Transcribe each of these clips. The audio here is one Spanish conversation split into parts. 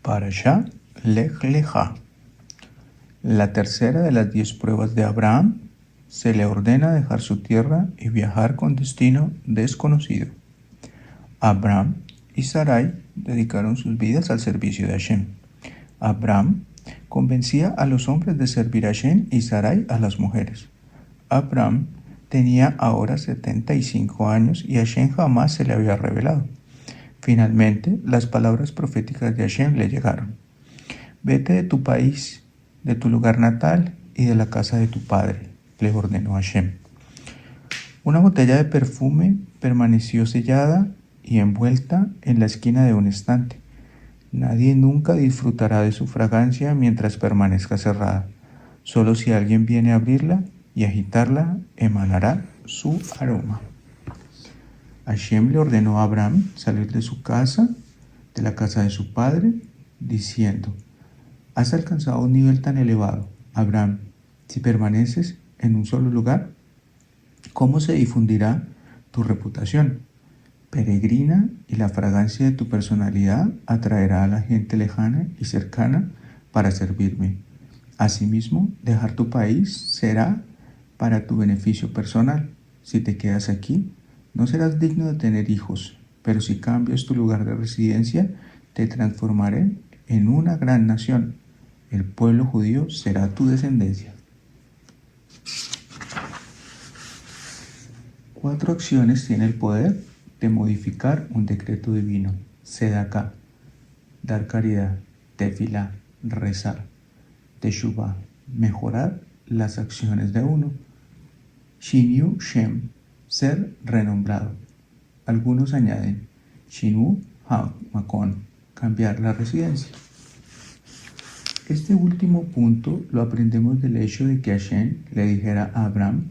Parashá Lej Lejá. La tercera de las 10 pruebas de Abraham, se le ordena dejar su tierra y viajar con destino desconocido. Abraham y Sarai dedicaron sus vidas al servicio de Hashem. Abraham convencía a los hombres de servir a Hashem y Sarai a las mujeres. Abraham tenía ahora 75 años y Hashem jamás se le había revelado. Finalmente, las palabras proféticas de Hashem le llegaron. Vete de tu país, de tu lugar natal y de la casa de tu padre, le ordenó Hashem. Una botella de perfume permaneció sellada y envuelta en la esquina de un estante. Nadie nunca disfrutará de su fragancia mientras permanezca cerrada. Solo si alguien viene a abrirla y agitarla, emanará su aroma. Hashem le ordenó a Abraham salir de su casa, de la casa de su padre, diciendo: has alcanzado un nivel tan elevado, Abraham, si permaneces en un solo lugar, ¿cómo se difundirá tu reputación? Peregrina, y la fragancia de tu personalidad atraerá a la gente lejana y cercana para servirme. Asimismo, dejar tu país será para tu beneficio personal. Si te quedas aquí, no serás digno de tener hijos, pero si cambias tu lugar de residencia, te transformaré en una gran nación. El pueblo judío será tu descendencia. 4 acciones tiene el poder de modificar un decreto divino: Sedaká, dar caridad; Tefilá, rezar; Teshuvá, mejorar las acciones de uno; Shinyu Shem, ser renombrado. Algunos añaden Shinu HaMakon, cambiar la residencia. Este último punto lo aprendemos del hecho de que Hashem le dijera a Abraham: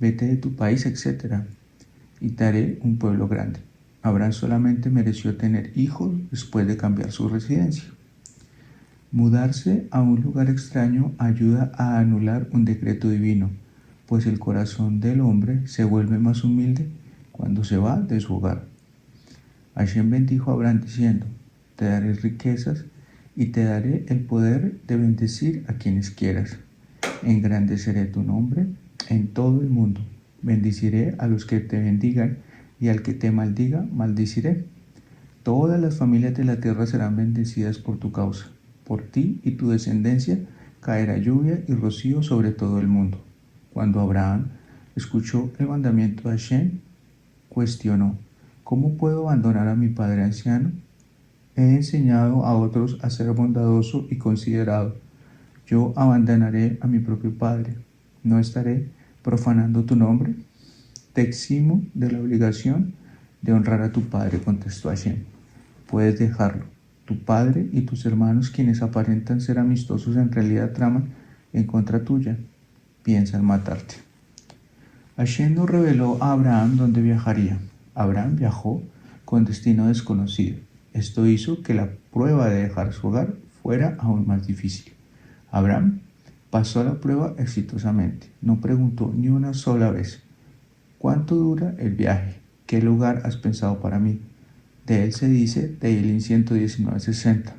vete de tu país, etc., y te haré un pueblo grande. Abraham solamente mereció tener hijos después de cambiar su residencia. Mudarse a un lugar extraño ayuda a anular un decreto divino, pues el corazón del hombre se vuelve más humilde cuando se va de su hogar. Hashem bendijo a Abraham diciendo: te daré riquezas y te daré el poder de bendecir a quienes quieras. Engrandeceré tu nombre en todo el mundo. Bendiciré a los que te bendigan, y al que te maldiga, maldiciré. Todas las familias de la tierra serán bendecidas por tu causa. Por ti y tu descendencia caerá lluvia y rocío sobre todo el mundo. Cuando Abraham escuchó el mandamiento de Hashem, cuestionó: ¿cómo puedo abandonar a mi padre anciano? He enseñado a otros a ser bondadoso y considerado. Yo abandonaré a mi propio padre. ¿No estaré profanando tu nombre? Te eximo de la obligación de honrar a tu padre, contestó Hashem. Puedes dejarlo. Tu padre y tus hermanos, quienes aparentan ser amistosos, en realidad traman en contra tuya. Piensan matarte. Hashem nos reveló a Abraham dónde viajaría. Abraham viajó con destino desconocido. Esto hizo que la prueba de dejar su hogar fuera aún más difícil. Abraham pasó la prueba exitosamente. No preguntó ni una sola vez: ¿cuánto dura el viaje? ¿Qué lugar has pensado para mí? De él se dice, Tehilim 119:60: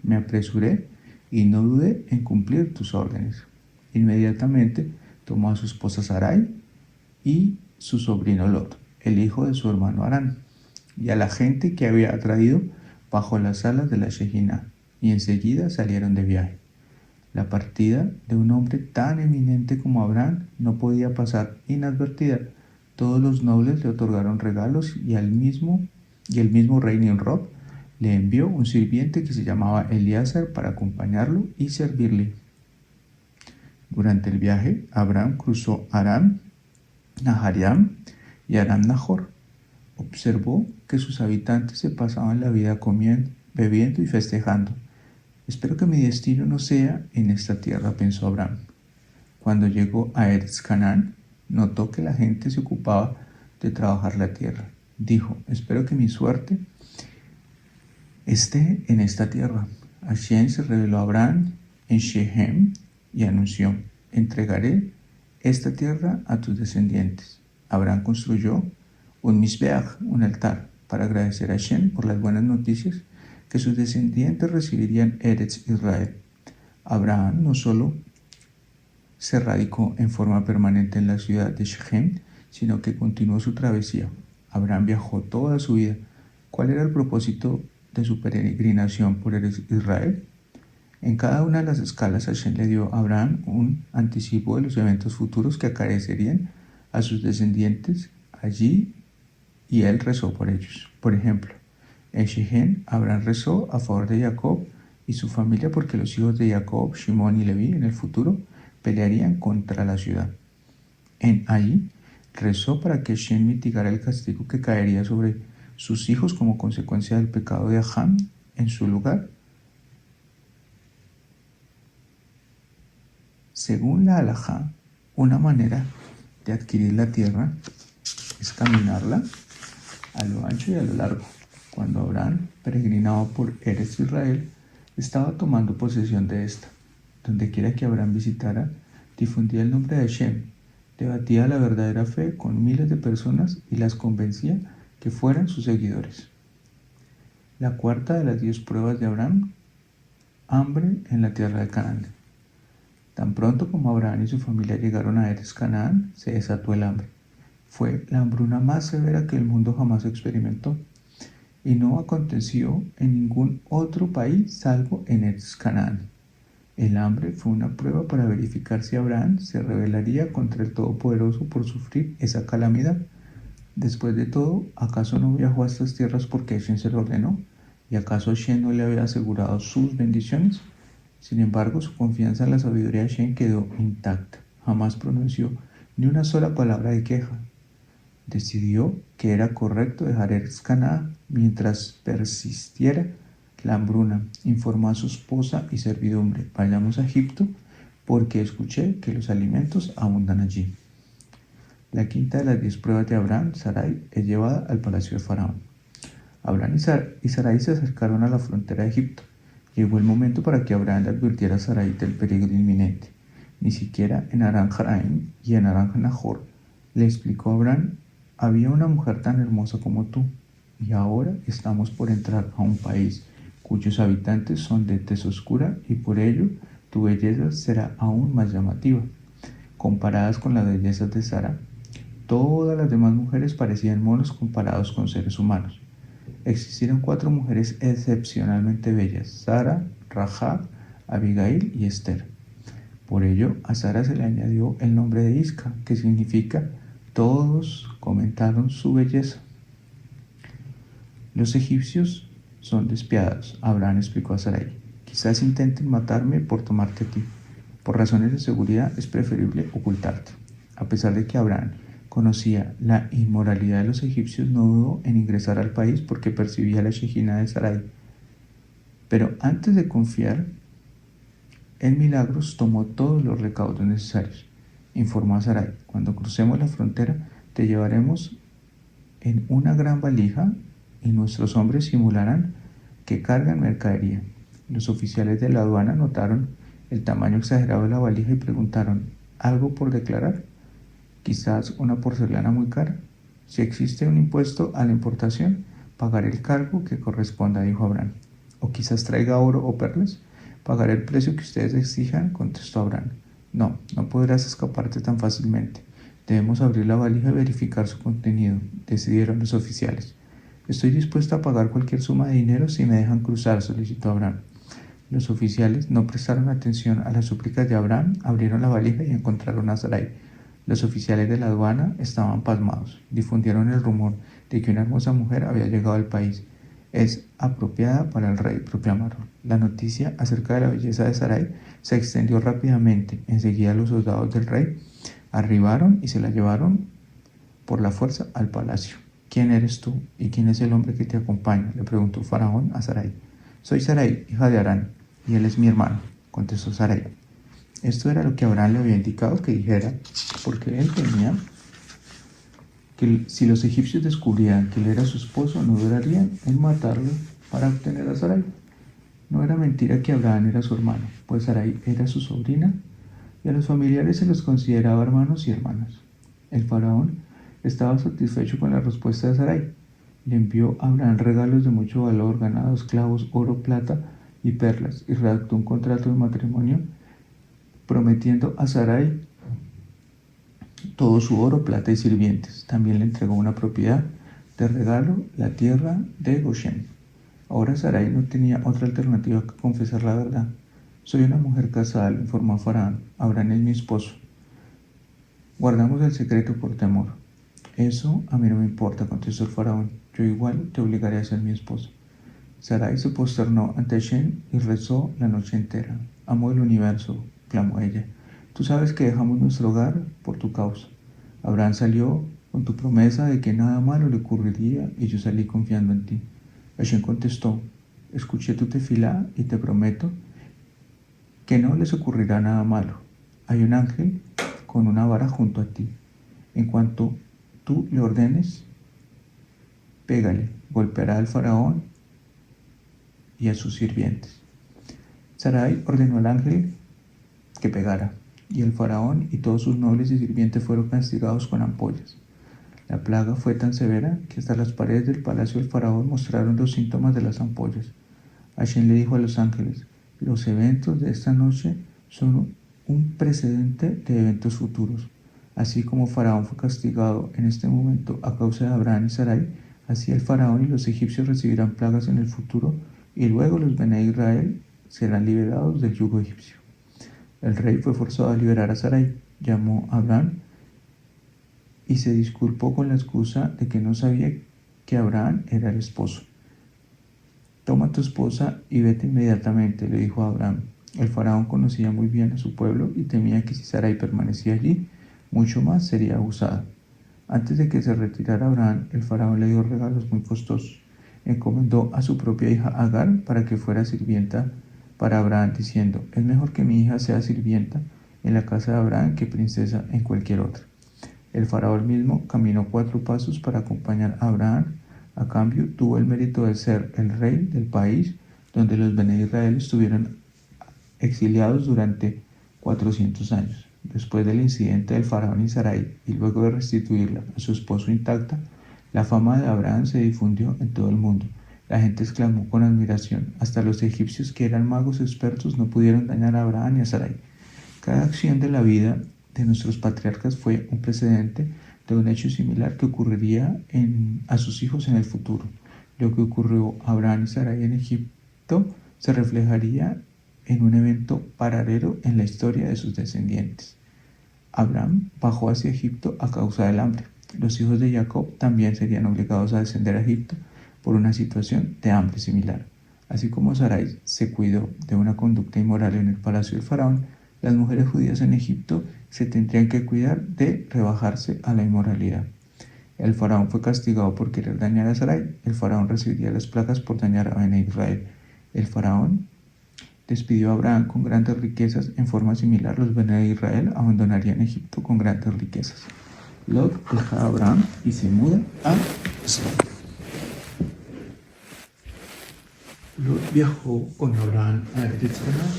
me apresuré y no dudé en cumplir tus órdenes. Inmediatamente tomó a su esposa Sarai y su sobrino Lot, el hijo de su hermano Harán, y a la gente que había traído bajo las alas de la Shejiná, y enseguida salieron de viaje. La partida de un hombre tan eminente como Abraham no podía pasar inadvertida. Todos los nobles le otorgaron regalos, y el mismo rey Nimrod le envió un sirviente que se llamaba Eliezer para acompañarlo y servirle. Durante el viaje, Abraham cruzó Aram Naharaim y Aram Nahor. Observó que sus habitantes se pasaban la vida comiendo, bebiendo y festejando. Espero que mi destino no sea en esta tierra, pensó Abraham. Cuando llegó a Eretz Canaán, notó que la gente se ocupaba de trabajar la tierra. Dijo: espero que mi suerte esté en esta tierra. Hashem se reveló a Abraham en Shechem y anunció: entregaré esta tierra a tus descendientes. Abraham construyó un Mizbeach, un altar, para agradecer a Hashem por las buenas noticias que sus descendientes recibirían Eretz Israel. Abraham no solo se radicó en forma permanente en la ciudad de Shechem, sino que continuó su travesía. Abraham viajó toda su vida. ¿Cuál era el propósito de su peregrinación por Eretz Israel? En cada una de las escalas, Hashem le dio a Abraham un anticipo de los eventos futuros que acariciarían a sus descendientes allí, y él rezó por ellos. Por ejemplo, en Shechem, Abraham rezó a favor de Jacob y su familia porque los hijos de Jacob, Shimón y Leví, en el futuro pelearían contra la ciudad. En Ai, rezó para que Hashem mitigara el castigo que caería sobre sus hijos como consecuencia del pecado de Ham en su lugar. Según la halajá, una manera de adquirir la tierra es caminarla a lo ancho y a lo largo. Cuando Abraham peregrinaba por Eretz Israel, estaba tomando posesión de esta. Donde quiera que Abraham visitara, difundía el nombre de Hashem, debatía la verdadera fe con miles de personas y las convencía que fueran sus seguidores. La cuarta de las 10 pruebas de Abraham: hambre en la tierra de Canaán. Tan pronto como Abraham y su familia llegaron a Eretz Canaán, se desató el hambre. Fue la hambruna más severa que el mundo jamás experimentó, y no aconteció en ningún otro país salvo en Eretz Canaán. El hambre fue una prueba para verificar si Abraham se rebelaría contra el Todopoderoso por sufrir esa calamidad. Después de todo, ¿acaso no viajó a estas tierras porque Hashem se lo ordenó? ¿Y acaso Hashem no le había asegurado sus bendiciones? Sin embargo, su confianza en la sabiduría de Hashem quedó intacta. Jamás pronunció ni una sola palabra de queja. Decidió que era correcto dejar Eretz Canaán mientras persistiera la hambruna. Informó a su esposa y servidumbre: vayamos a Egipto porque escuché que los alimentos abundan allí. La quinta de las 10 pruebas de Abraham, Sarai, es llevada al palacio de Faraón. Abraham y Sarai se acercaron a la frontera de Egipto. Llegó el momento para que Abraham le advirtiera a Sarai del peligro inminente. Ni siquiera en Aran Haraim y en Aran Nahor le explicó a Abraham: había una mujer tan hermosa como tú, y ahora estamos por entrar a un país cuyos habitantes son de tez oscura, y por ello tu belleza será aún más llamativa. Comparadas con la belleza de Sara, todas las demás mujeres parecían monos comparados con seres humanos. Existieron 4 mujeres excepcionalmente bellas: Sara, Rahab, Abigail y Esther. Por ello, a Sara se le añadió el nombre de Isca, que significa todos comentaron su belleza. Los egipcios son despiadados, Abraham explicó a Sarai. Quizás intenten matarme por tomarte a ti. Por razones de seguridad es preferible ocultarte. A pesar de que Abraham conocía la inmoralidad de los egipcios, no dudó en ingresar al país porque percibía la Shejina de Sarai. Pero antes de confiar en milagros, tomó todos los recaudos necesarios. Informó a Sarai: cuando crucemos la frontera, te llevaremos en una gran valija y nuestros hombres simularán que cargan mercadería. Los oficiales de la aduana notaron el tamaño exagerado de la valija y preguntaron: ¿algo por declarar? Quizás una porcelana muy cara. Si existe un impuesto a la importación, pagaré el cargo que corresponda, dijo Abraham. O quizás traiga oro o perlas. Pagaré el precio que ustedes exijan, contestó Abraham. No, no podrás escaparte tan fácilmente. Debemos abrir la valija y verificar su contenido, decidieron los oficiales. Estoy dispuesto a pagar cualquier suma de dinero si me dejan cruzar, solicitó Abraham. Los oficiales no prestaron atención a las súplicas de Abraham, abrieron la valija y encontraron a Sarai. Los oficiales de la aduana estaban pasmados. Difundieron el rumor de que una hermosa mujer había llegado al país. Es apropiada para el rey, proclamaron. La noticia acerca de la belleza de Sarai se extendió rápidamente. Enseguida los soldados del rey arribaron y se la llevaron por la fuerza al palacio. ¿Quién eres tú y quién es el hombre que te acompaña?, le preguntó Faraón a Sarai. Soy Sarai, hija de Harán, y él es mi hermano, contestó Sarai. Esto era lo que Abraham le había indicado que dijera, porque él temía que si los egipcios descubrían que él era su esposo, no durarían en matarlo para obtener a Sarai. No era mentira que Abraham era su hermano, pues Sarai era su sobrina, y a los familiares se los consideraba hermanos y hermanas. El faraón estaba satisfecho con la respuesta de Sarai. Le envió a Abraham regalos de mucho valor, ganados, clavos, oro, plata y perlas, y redactó un contrato de matrimonio prometiendo a Sarai todo su oro, plata y sirvientes. También le entregó una propiedad de regalo, la tierra de Goshen. Ahora Sarai no tenía otra alternativa que confesar la verdad. Soy una mujer casada, le informó a Faraón. Abraham es mi esposo. Guardamos el secreto por temor. Eso a mí no me importa, contestó el faraón. Yo igual te obligaré a ser mi esposa. Sarai se posternó ante Shem y rezó la noche entera. Amo del universo, clamó ella. Tú sabes que dejamos nuestro hogar por tu causa. Abraham salió con tu promesa de que nada malo le ocurriría y yo salí confiando en ti. Hashem contestó, escuché tu tefilá y te prometo que no les ocurrirá nada malo. Hay un ángel con una vara junto a ti. En cuanto tú le ordenes, pégale, golpeará al faraón y a sus sirvientes. Sarai ordenó al ángel que pegara, y el faraón y todos sus nobles y sirvientes fueron castigados con ampollas. La plaga fue tan severa que hasta las paredes del palacio del faraón mostraron los síntomas de las ampollas. Hashem le dijo a los ángeles, los eventos de esta noche son un precedente de eventos futuros. Así como Faraón fue castigado en este momento a causa de Abraham y Sarai, así el Faraón y los egipcios recibirán plagas en el futuro y luego los Bene Israel serán liberados del yugo egipcio. El rey fue forzado a liberar a Sarai, llamó a Abraham y se disculpó con la excusa de que no sabía que Abraham era el esposo. Toma a tu esposa y vete inmediatamente, le dijo a Abraham. El faraón conocía muy bien a su pueblo y temía que si Sarai permanecía allí, mucho más sería abusada. Antes de que se retirara Abraham, el faraón le dio regalos muy costosos. Encomendó a su propia hija Agar para que fuera sirvienta para Abraham, diciendo, es mejor que mi hija sea sirvienta en la casa de Abraham que princesa en cualquier otra. El faraón mismo caminó 4 pasos para acompañar a Abraham. A cambio, tuvo el mérito de ser el rey del país donde los Bene Israel estuvieron exiliados durante 400 años. Después del incidente del faraón y Sarai y luego de restituirla a su esposo intacta, la fama de Abraham se difundió en todo el mundo. La gente exclamó con admiración. Hasta los egipcios, que eran magos expertos, no pudieron dañar a Abraham y a Sarai. Cada acción de la vida de nuestros patriarcas fue un precedente de un hecho similar que ocurriría a sus hijos en el futuro. Lo que ocurrió a Abraham y Sarai en Egipto se reflejaría en un evento paralelo en la historia de sus descendientes. Abraham bajó hacia Egipto a causa del hambre. Los hijos de Jacob también serían obligados a descender a Egipto por una situación de hambre similar. Así como Sarai se cuidó de una conducta inmoral en el palacio del faraón, las mujeres judías en Egipto se tendrían que cuidar de rebajarse a la inmoralidad. El faraón fue castigado por querer dañar a Sarai. El faraón recibiría las plagas por dañar a Bene Israel. El faraón despidió a Abraham con grandes riquezas. En forma similar, los Bene Israel abandonarían Egipto con grandes riquezas. Lot deja a Abraham y se muda a Sodoma. Lot viajó con Abraham a Eretz Canaán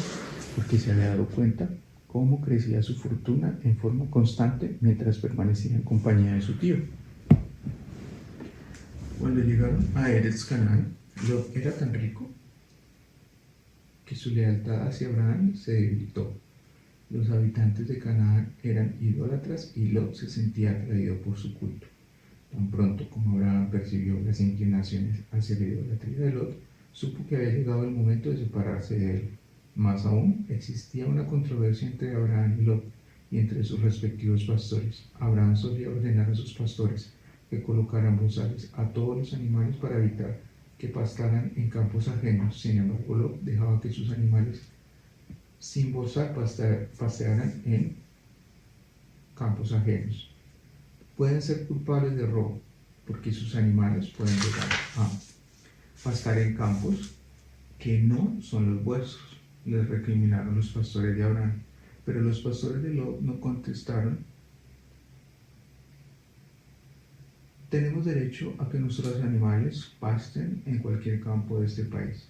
porque se había dado cuenta cómo crecía su fortuna en forma constante mientras permanecía en compañía de su tío. Cuando llegaron a Eretz Canaán, Lot era tan rico que su lealtad hacia Abraham se debilitó. Los habitantes de Canaán eran idólatras y Lot se sentía atraído por su culto. Tan pronto como Abraham percibió las inclinaciones hacia la idolatría de Lot, supo que había llegado el momento de separarse de él. Más aún, existía una controversia entre Abraham y Lot y entre sus respectivos pastores. Abraham solía ordenar a sus pastores que colocaran bozales a todos los animales para evitar que pastaran en campos ajenos. Sin embargo, Lot dejaba que sus animales sin bozal pasearan en campos ajenos. Pueden ser culpables de robo porque sus animales pueden llegar a pastar en campos que no son los vuestros, les recriminaron los pastores de Abraham. Pero los pastores de Lot no contestaron: tenemos derecho a que nuestros animales pasten en cualquier campo de este país.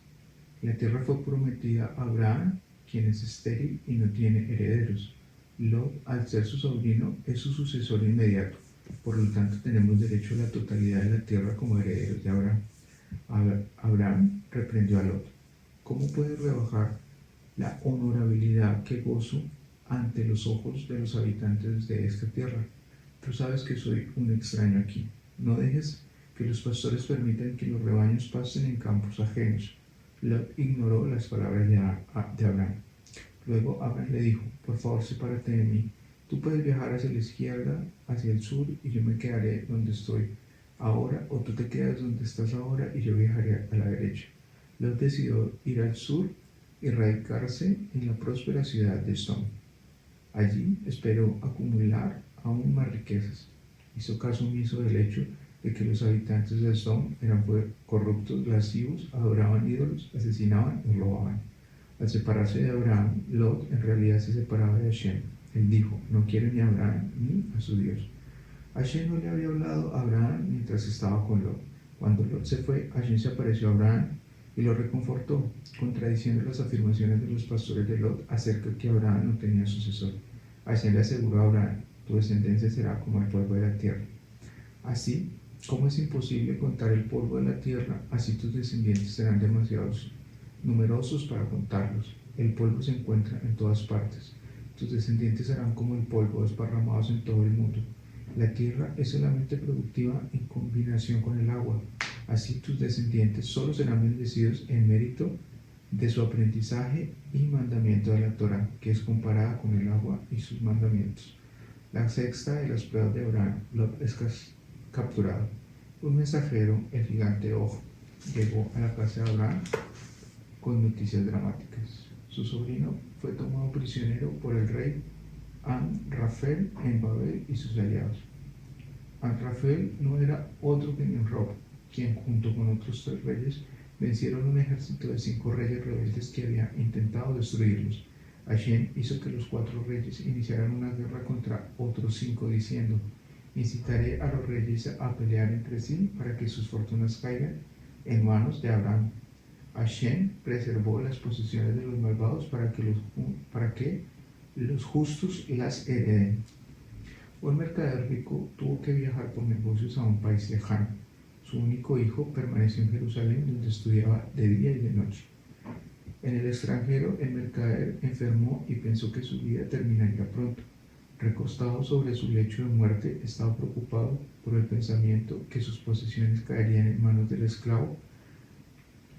La tierra fue prometida a Abraham, quien es estéril y no tiene herederos. Lot, al ser su sobrino, es su sucesor inmediato. Por lo tanto, tenemos derecho a la totalidad de la tierra como herederos de Abraham. Abraham reprendió a Lot: ¿cómo puedes rebajar la honorabilidad que gozo ante los ojos de los habitantes de esta tierra? Tú sabes que soy un extraño aquí. No dejes que los pastores permitan que los rebaños pasen en campos ajenos. Lot ignoró las palabras de Abraham. Luego Abraham le dijo: por favor, sepárate de mí. Tú puedes viajar hacia la izquierda, hacia el sur, y yo me quedaré donde estoy ahora, o tú te quedas donde estás ahora y yo viajaré a la derecha. Lot decidió ir al sur y radicarse en la próspera ciudad de Sodom. Allí esperó acumular aún más riquezas. Hizo caso omiso del hecho de que los habitantes de Sodom eran corruptos, lascivos, adoraban ídolos, asesinaban y robaban. Al separarse de Abraham, Lot en realidad se separaba de Hashem. Él dijo: no quiere ni a Abraham ni a su Dios. Hashem no le había hablado a Abraham mientras estaba con Lot. Cuando Lot se fue, Hashem se apareció a Abraham y lo reconfortó, contradiciendo las afirmaciones de los pastores de Lot acerca de que Abraham no tenía sucesor. Hashem le aseguró a Abraham: tu descendencia será como el polvo de la tierra. Así como es imposible contar el polvo de la tierra, así tus descendientes serán demasiados numerosos para contarlos. El polvo se encuentra en todas partes. Tus descendientes serán como el polvo, desparramados en todo el mundo. La tierra es solamente productiva en combinación con el agua. Así tus descendientes solo serán bendecidos en mérito de su aprendizaje y mandamiento de la Torah, que es comparada con el agua y sus mandamientos. La sexta de las pruebas de Abraham: Lot es capturado. Un mensajero, el gigante Og, llegó a la casa de Abraham con noticias dramáticas. Su sobrino fue tomado prisionero por el rey Amrafel en Babel y sus aliados. Amrafel no era otro que Nimrod, quien junto con otros 3 reyes vencieron un ejército de 5 reyes rebeldes que habían intentado destruirlos. Hashem hizo que los 4 reyes iniciaran una guerra contra otros 5, diciendo: incitaré a los reyes a pelear entre sí para que sus fortunas caigan en manos de Abraham. Hashem preservó las posesiones de los malvados para que los justos las hereden. Un mercader rico tuvo que viajar por negocios a un país lejano. Su único hijo permaneció en Jerusalén, donde estudiaba de día y de noche. En el extranjero, el mercader enfermó y pensó que su vida terminaría pronto. Recostado sobre su lecho de muerte, estaba preocupado por el pensamiento que sus posesiones caerían en manos del esclavo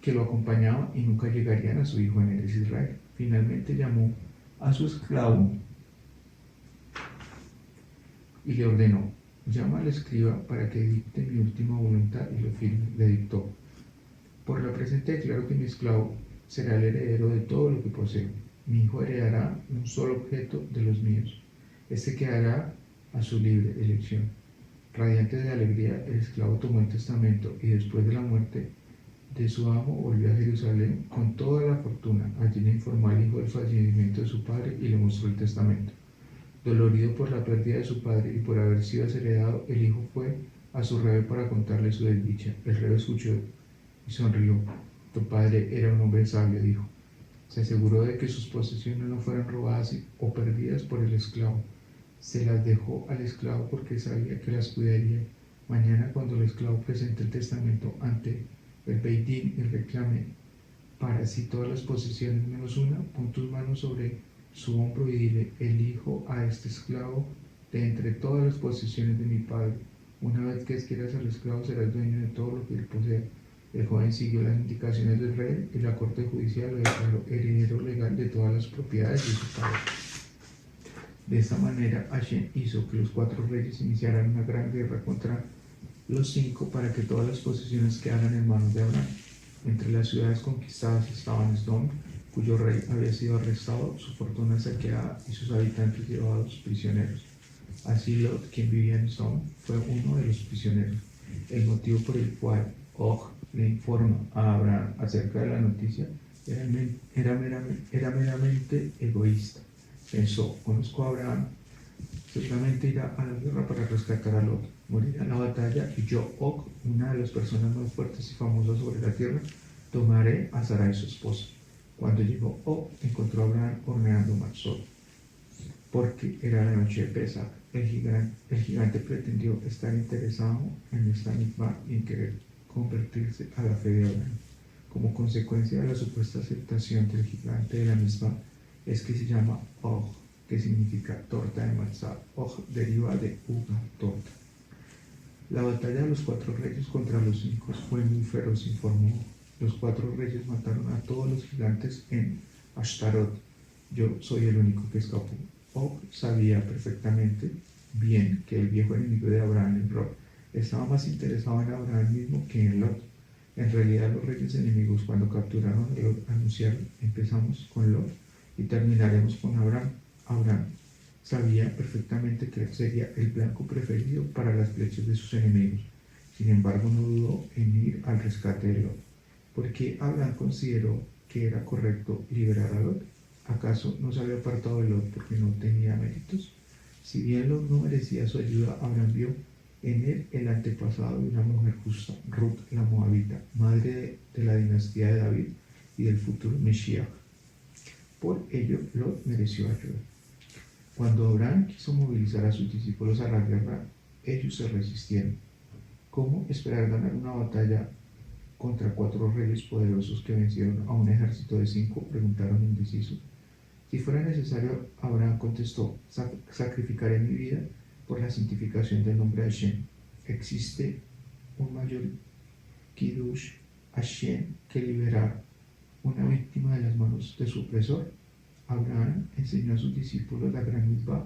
que lo acompañaba y nunca llegarían a su hijo en Eres Israel. Finalmente llamó a su esclavo y le ordenó: llama al escriba para que dicte mi última voluntad y lo firme. Le dictó: por la presente declaro que mi esclavo será el heredero de todo lo que poseo. Mi hijo heredará un solo objeto de los míos. Este quedará a su libre elección. Radiante de alegría, el esclavo tomó el testamento y después de la muerte de su amo volvió a Jerusalén con toda la fortuna. Allí le informó al hijo del fallecimiento de su padre y le mostró el testamento. Dolorido por la pérdida de su padre y por haber sido desheredado, el hijo fue a su rey para contarle su desdicha. El rey escuchó y sonrió. Tu padre era un hombre sabio, dijo. Se aseguró de que sus posesiones no fueran robadas o perdidas por el esclavo. Se las dejó al esclavo porque sabía que las cuidaría. Mañana, cuando el esclavo presente el testamento ante el Beit Din y reclame para sí todas las posesiones menos una, pon tus manos sobre su hombro y dile: elijo a este esclavo de entre todas las posesiones de mi padre. Una vez que adquieras al esclavo, serás dueño de todo lo que él posea. El joven siguió las indicaciones del rey y la corte judicial lo declaró heredero legal de todas las propiedades de su padre. De esta manera, Hashem hizo que los 4 reyes iniciaran una gran guerra contra los 5 para que todas las posesiones quedaran en manos de Abraham. Entre las ciudades conquistadas estaban Sodom, cuyo rey había sido arrestado, su fortuna saqueada y sus habitantes llevados prisioneros. Así Lot, quien vivía en Sodom, fue uno de los prisioneros. El motivo por el cual Og le informa a Abraham acerca de la noticia era meramente egoísta. Pensó: conozco a Abraham, seguramente irá a la guerra para rescatar a Lot, morirá en la batalla y yo, Og, una de las personas más fuertes y famosas sobre la tierra, tomaré a Sarai su esposa. Cuando llegó Og, encontró a Abraham horneando matzot, porque era la noche de Pesach. El gigante pretendió estar interesado en esta misma y en querer convertirse a la fe de Abraham. Como consecuencia de la supuesta aceptación del gigante de la misma, es que se llama Og, que significa torta de matzá. Og deriva de uga, torta. La batalla de los 4 reyes contra los 5 fue muy feroz, informó. Los 4 reyes mataron a todos los gigantes en Ashtarot. Yo soy el único que escapó. Og sabía perfectamente bien que el viejo enemigo de Abraham, Lot, estaba más interesado en Abraham mismo que en Lot. En realidad, los reyes enemigos, cuando capturaron a Lot, anunciaron: empezamos con Lot y terminaremos con Abraham. Abraham sabía perfectamente que él sería el blanco preferido para las flechas de sus enemigos. Sin embargo, no dudó en ir al rescate de Lot. ¿Por qué Abraham consideró que era correcto liberar a Lot? ¿Acaso no se había apartado de Lot porque no tenía méritos? Si bien Lot no merecía su ayuda, Abraham vio en él el antepasado de una mujer justa, Ruth la Moabita, madre de la dinastía de David y del futuro Mesías. Por ello, Lot mereció ayuda. Cuando Abraham quiso movilizar a sus discípulos a la guerra, ellos se resistieron. ¿Cómo esperar ganar una batalla contra 4 reyes poderosos que vencieron a un ejército de 5? Preguntaron indecisos. Si fuera necesario, Abraham contestó: sacrificaré mi vida por la santificación del nombre de Hashem. ¿Existe un mayor Kiddush Hashem que liberar una víctima de las manos de su opresor? Abraham enseñó a sus discípulos la gran mitzvah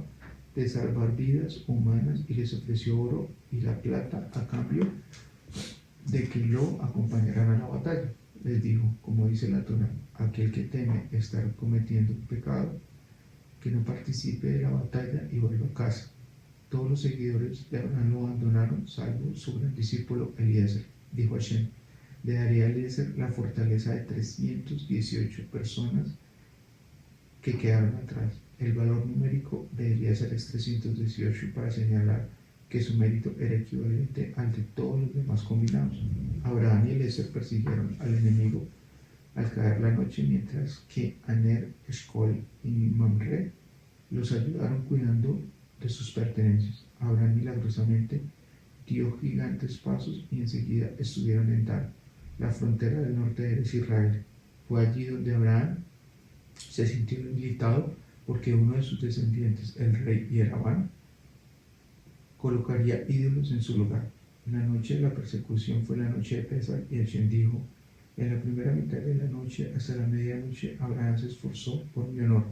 de salvar vidas humanas y les ofreció oro y la plata a cambio de que lo acompañaran a la batalla. Les dijo, como dice la Torá: aquel que teme estar cometiendo un pecado, que no participe de la batalla y vuelva a casa. Todos los seguidores de Abraham lo abandonaron, salvo su gran discípulo Eliezer. Dijo Hashem: le daré a Eliezer la fortaleza de 318 personas que quedaron atrás. El valor numérico de Eliezer es 318 para señalar que su mérito era equivalente al de todos los demás combinados. Abraham y Eliezer persiguieron al enemigo al caer la noche, mientras que Aner, Eshcol y Mamre los ayudaron cuidando de sus pertenencias. Abraham milagrosamente dio gigantes pasos y enseguida estuvieron en Dan, la frontera del norte de Israel. Fue allí donde Abraham se sintió debilitado porque uno de sus descendientes, el rey Yeraván, colocaría ídolos en su lugar. La noche de la persecución fue la noche de Pesach y Hashem dijo: en la primera mitad de la noche hasta la medianoche Abraham se esforzó por mi honor,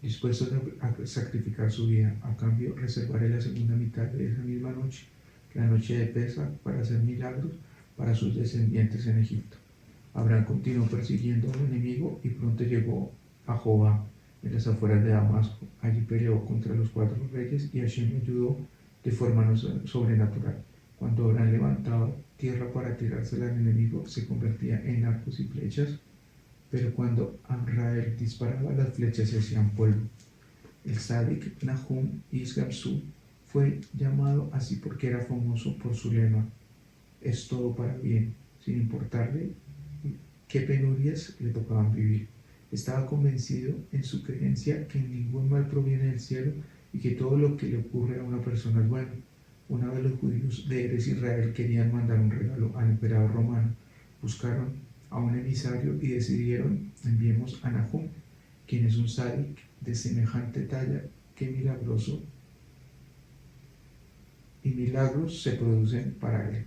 dispuesto a sacrificar su vida. A cambio, reservaré la segunda mitad de esa misma noche, la noche de Pesach, para hacer milagros para sus descendientes en Egipto. Abraham continuó persiguiendo al enemigo y pronto llegó a Jobá, en las afueras de Damasco. Allí peleó contra los 4 reyes y Hashem le ayudó de forma sobrenatural. Cuando Abraham levantaba tierra para tirársela al enemigo, se convertía en arcos y flechas, pero cuando Amrael disparaba, las flechas se hacían polvo. El Tzadik Nahum Isgamsu fue llamado así porque era famoso por su lema: es todo para bien, sin importarle qué penurias le tocaban vivir. Estaba convencido en su creencia que ningún mal proviene del cielo y que todo lo que le ocurre a una persona es bueno. Una vez los judíos de Eres Israel querían mandar un regalo al emperador romano. Buscaron a un emisario y decidieron: enviemos a Nahum, quien es un sádic de semejante talla que milagros se producen para él.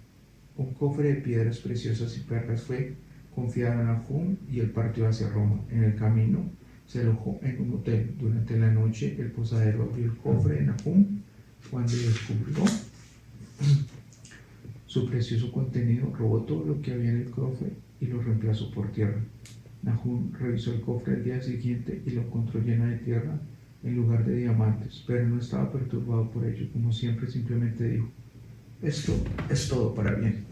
Un cofre de piedras preciosas y perlas fue confiado a Nahum y él partió hacia Roma. En el camino se alojó en un hotel. Durante la noche el posadero abrió el cofre de Nahum. Cuando descubrió su precioso contenido, robó todo lo que había en el cofre y lo reemplazó por tierra. Nahum revisó el cofre al día siguiente y lo encontró lleno de tierra en lugar de diamantes, pero no estaba perturbado por ello. Como siempre, simplemente dijo: esto es todo para bien.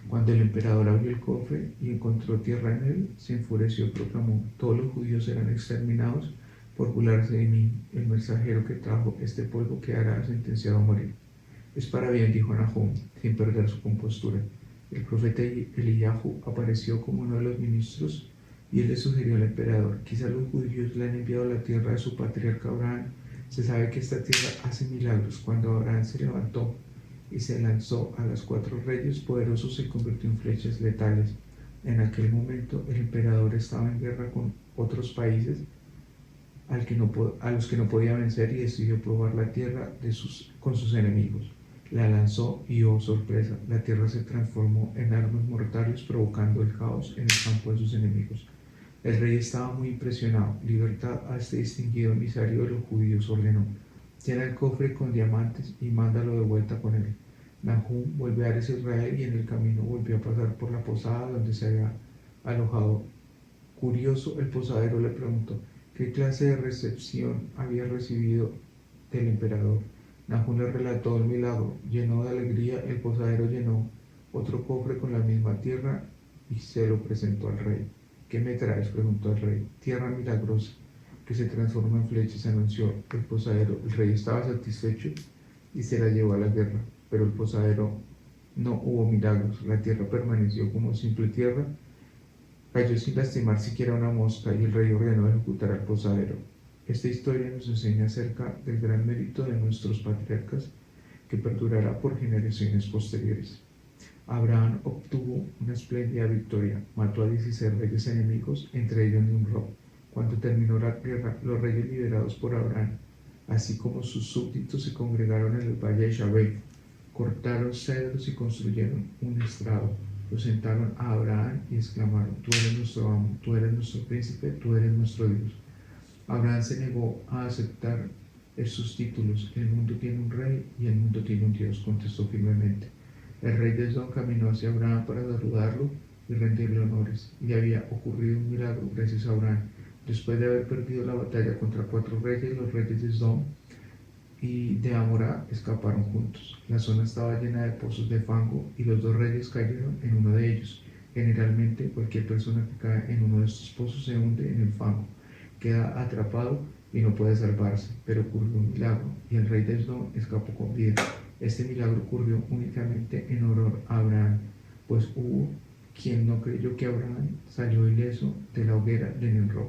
Cuando el emperador abrió el cofre y encontró tierra en él, se enfureció y proclamó: todos los judíos serán exterminados por burlarse de mí. El mensajero que trajo este polvo quedará sentenciado a morir. Es para bien, dijo Nahum, sin perder su compostura. El profeta Eliyahu apareció como uno de los ministros y él le sugirió al emperador: quizá los judíos le han enviado a la tierra de su patriarca Abraham Se sabe que esta tierra hace milagros. Cuando Abraham se levantó y se lanzó a los 4 reyes poderosos, se convirtió en flechas letales. En aquel momento el emperador estaba en guerra con otros países a los que no podía vencer y decidió probar la tierra con sus enemigos. La lanzó y, oh sorpresa, la tierra se transformó en armas mortales, provocando el caos en el campo de sus enemigos. El rey estaba muy impresionado. Libertad a este distinguido emisario de los judíos, ordenó. Llena el cofre con diamantes y mándalo de vuelta con él. Nahum volvió a Israel y en el camino volvió a pasar por la posada donde se había alojado. Curioso, el posadero le preguntó qué clase de recepción había recibido del emperador. Nahum le relató el milagro. Lleno de alegría, el posadero llenó otro cofre con la misma tierra y se lo presentó al rey. ¿Qué me traes?, preguntó el rey. Tierra milagrosa, que se transforma en flechas, anunció el posadero. El rey estaba satisfecho y se la llevó a la guerra, pero el posadero no hubo milagros. La tierra permaneció como simple tierra, cayó sin lastimar siquiera una mosca y el rey ordenó ejecutar al posadero. Esta historia nos enseña acerca del gran mérito de nuestros patriarcas que perdurará por generaciones posteriores. Abraham obtuvo una espléndida victoria, mató a 16 reyes enemigos, entre ellos Nimrod. Cuando terminó la guerra, los reyes liderados por Abraham, así como sus súbditos, se congregaron en el valle de Shaveh, cortaron cedros y construyeron un estrado. Lo sentaron a Abraham y exclamaron: tú eres nuestro amo, tú eres nuestro príncipe, tú eres nuestro Dios. Abraham se negó a aceptar sus títulos. El mundo tiene un rey y el mundo tiene un Dios, contestó firmemente. El rey de Edom caminó hacia Abraham para saludarlo y rendirle honores. Le había ocurrido un milagro gracias a Abraham. Después de haber perdido la batalla contra 4 reyes, los reyes de Edom y de Amorá escaparon juntos. La zona estaba llena de pozos de fango y los 2 reyes cayeron en uno de ellos. Generalmente, cualquier persona que cae en uno de estos pozos se hunde en el fango, queda atrapado y no puede salvarse, pero ocurrió un milagro y el rey de Edom escapó con vida. Este milagro ocurrió únicamente en honor a Abraham, pues hubo quien no creyó que Abraham salió ileso de la hoguera de Nimrod.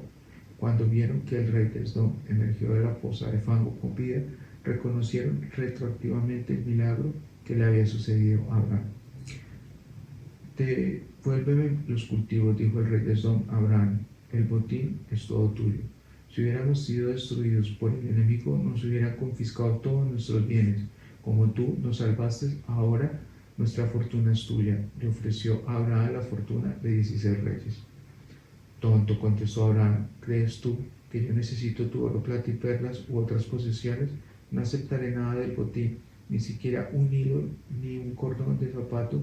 Cuando vieron que el rey de Edom emergió de la fosa de fango con vida, reconocieron retroactivamente el milagro que le había sucedido a Abraham. Devuélveme los cultivos, dijo el rey de Edom a Abraham, el botín es todo tuyo. Si hubiéramos sido destruidos por el enemigo, nos hubieran confiscado todos nuestros bienes. Como tú nos salvaste, ahora nuestra fortuna es tuya. Le ofreció a Abraham la fortuna de 16 reyes. Tonto, contestó Abraham, ¿crees tú que yo necesito tu oro, plata y perlas u otras posesiones? No aceptaré nada del botín, ni siquiera un hilo ni un cordón de zapato,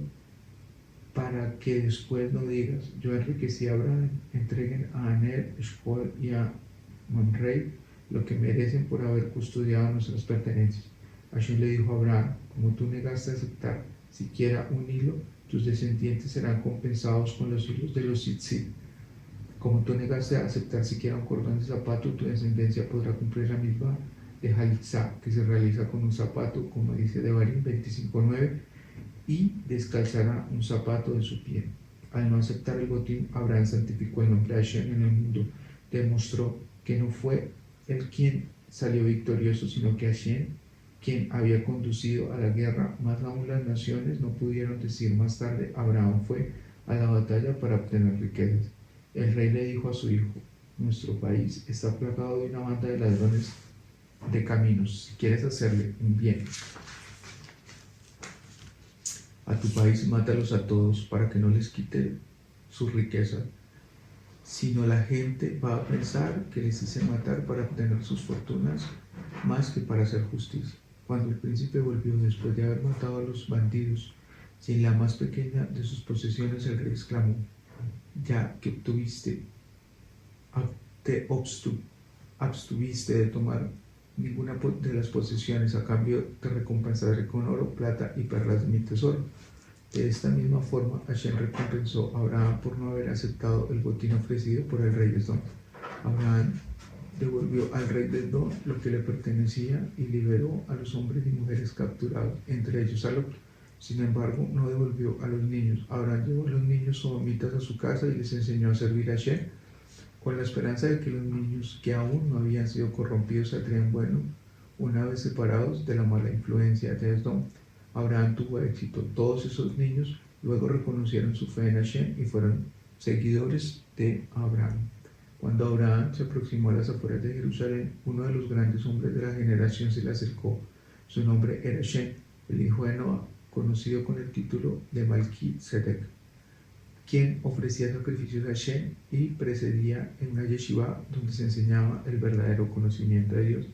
para que después no digas: yo enriquecí a Abraham. Entreguen a Anel, Eshcol y a Mamre lo que merecen por haber custodiado nuestras pertenencias. Hashem le dijo a Abraham: como tú negaste a aceptar siquiera un hilo, tus descendientes serán compensados con los hilos de los tzitzit. Como tú negaste a aceptar siquiera un cordón de zapato, tu descendencia podrá cumplir la misma de Halitzá, que se realiza con un zapato, como dice Devarim 25:9, y descalzará un zapato de su pie. Al no aceptar el botín, Abraham santificó el nombre de Hashem en el mundo. Demostró que no fue él quien salió victorioso, sino que Hashem quien había conducido a la guerra. Más aún, las naciones no pudieron decir más tarde: Abraham fue a la batalla para obtener riquezas. El rey le dijo a su hijo: nuestro país está plagado de una banda de ladrones de caminos. Si quieres hacerle un bien a tu país, mátalos a todos para que no les quite su riqueza, sino la gente va a pensar que les hice matar para obtener sus fortunas más que para hacer justicia. Cuando el príncipe volvió después de haber matado a los bandidos, sin la más pequeña de sus posesiones, el rey exclamó: ya que te abstuviste de tomar ninguna de las posesiones, a cambio te recompensaré con oro, plata y perlas de mi tesoro. De esta misma forma, Hashem recompensó a Abraham por no haber aceptado el botín ofrecido por el rey de Edom. Abraham devolvió al rey de Edom lo que le pertenecía y liberó a los hombres y mujeres capturados, entre ellos a Lot. Sin embargo, no devolvió a los niños. Abraham llevó a los niños sodomitas a su casa y les enseñó a servir a Hashem, con la esperanza de que los niños que aún no habían sido corrompidos saldrían buenos Una vez separados de la mala influencia de Edom, Abraham tuvo éxito. Todos esos niños luego reconocieron su fe en Hashem y fueron seguidores de Abraham. Cuando Abraham se aproximó a las afueras de Jerusalén, uno de los grandes hombres de la generación se le acercó. Su nombre era Shem, el hijo de Noah, conocido con el título de Malquisedec, quien ofrecía sacrificios a Shem y presidía en una yeshiva donde se enseñaba el verdadero conocimiento de Dios.